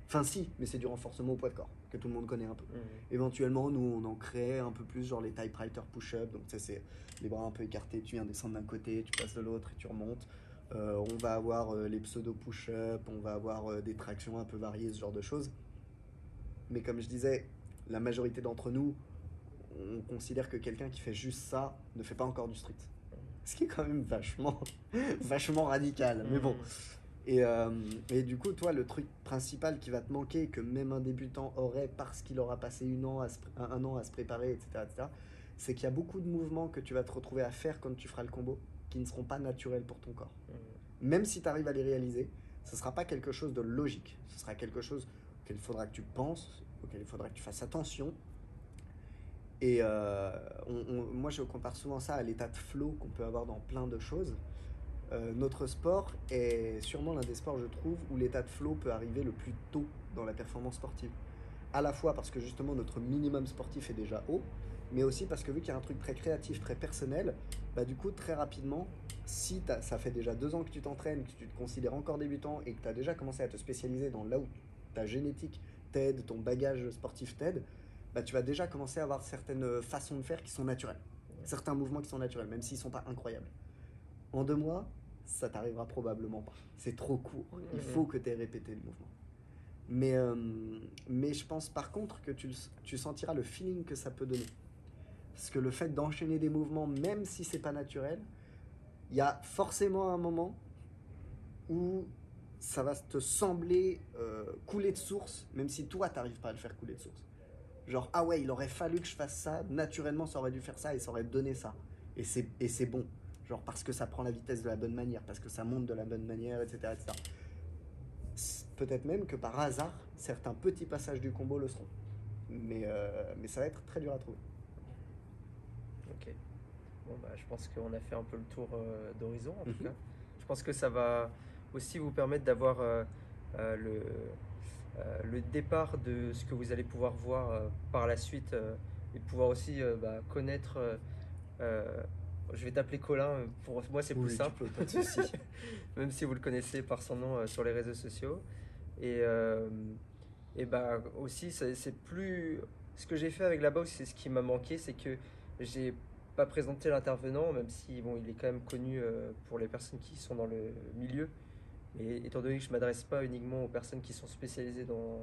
Enfin si, mais c'est du renforcement au poids de corps, que tout le monde connaît un peu. Éventuellement, nous, on en crée un peu plus, genre les typewriter push-up. Donc ça, c'est les bras un peu écartés, tu viens descendre d'un côté, tu passes de l'autre et tu remontes. On va avoir les pseudo push-up, on va avoir des tractions un peu variées, ce genre de choses. Mais comme je disais, la majorité d'entre nous, on considère que quelqu'un qui fait juste ça ne fait pas encore du street. Ce qui est quand même vachement radical. Mais bon. Et du coup, toi, le truc principal qui va te manquer, que même un débutant aurait parce qu'il aura passé un an à se préparer, etc., c'est qu'il y a beaucoup de mouvements que tu vas te retrouver à faire quand tu feras le combo qui ne seront pas naturels pour ton corps. Même si tu arrives à les réaliser, ce ne sera pas quelque chose de logique. Ce sera quelque chose auquel il faudra que tu penses, auquel il faudra que tu fasses attention. Et moi, je compare souvent ça à l'état de flow qu'on peut avoir dans plein de choses. Notre sport est sûrement l'un des sports, je trouve, où l'état de flow peut arriver le plus tôt dans la performance sportive. À la fois parce que justement notre minimum sportif est déjà haut, mais aussi parce que vu qu'il y a un truc très créatif, très personnel, bah du coup très rapidement, si ça fait déjà 2 ans que tu t'entraînes, que tu te considères encore débutant et que tu as déjà commencé à te spécialiser dans là où ta génétique t'aide, ton bagage sportif t'aide, bah tu vas déjà commencer à avoir certaines façons de faire qui sont naturelles, certains mouvements qui sont naturels, même s'ils ne sont pas incroyables. En 2 mois, ça t'arrivera probablement pas. C'est trop court. Il faut que tu aies répété le mouvement. Mais je pense par contre que tu sentiras le feeling que ça peut donner. Parce que le fait d'enchaîner des mouvements, même si c'est pas naturel, il y a forcément un moment où ça va te sembler couler de source, même si toi, tu n'arrives pas à le faire couler de source. Genre, ah ouais, il aurait fallu que je fasse ça, naturellement, ça aurait dû faire ça et ça aurait donné ça. Et c'est bon. Genre parce que ça prend la vitesse de la bonne manière, parce que ça monte de la bonne manière, etc. etc. Peut-être même que par hasard, certains petits passages du combo le seront. Mais ça va être très dur à trouver. Ok. Bon, bah, je pense qu'on a fait un peu le tour d'horizon en tout cas. Je pense que ça va aussi vous permettre d'avoir le départ de ce que vous allez pouvoir voir par la suite et pouvoir aussi connaître. Je vais t'appeler Colin, pour moi c'est plus simple, pas de souci. même si vous le connaissez par son nom sur les réseaux sociaux. Et bah aussi, c'est plus. Ce que j'ai fait avec la boxe, c'est ce qui m'a manqué, c'est que j'ai pas présenté l'intervenant, même si bon, il est quand même connu pour les personnes qui sont dans le milieu. Mais étant donné que je ne m'adresse pas uniquement aux personnes qui sont spécialisées dans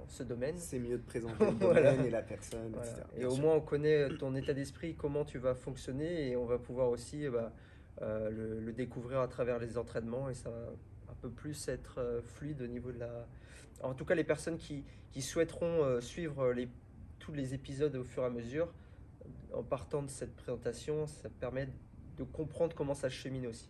ce domaine, c'est mieux de présenter le domaine et la personne, voilà. etc. Et au moins on connaît ton état d'esprit, comment tu vas fonctionner, et on va pouvoir aussi le découvrir à travers les entraînements, et ça va un peu plus être fluide au niveau de la... En tout cas, les personnes qui souhaiteront suivre tous les épisodes au fur et à mesure, en partant de cette présentation, ça permet de comprendre comment ça chemine aussi.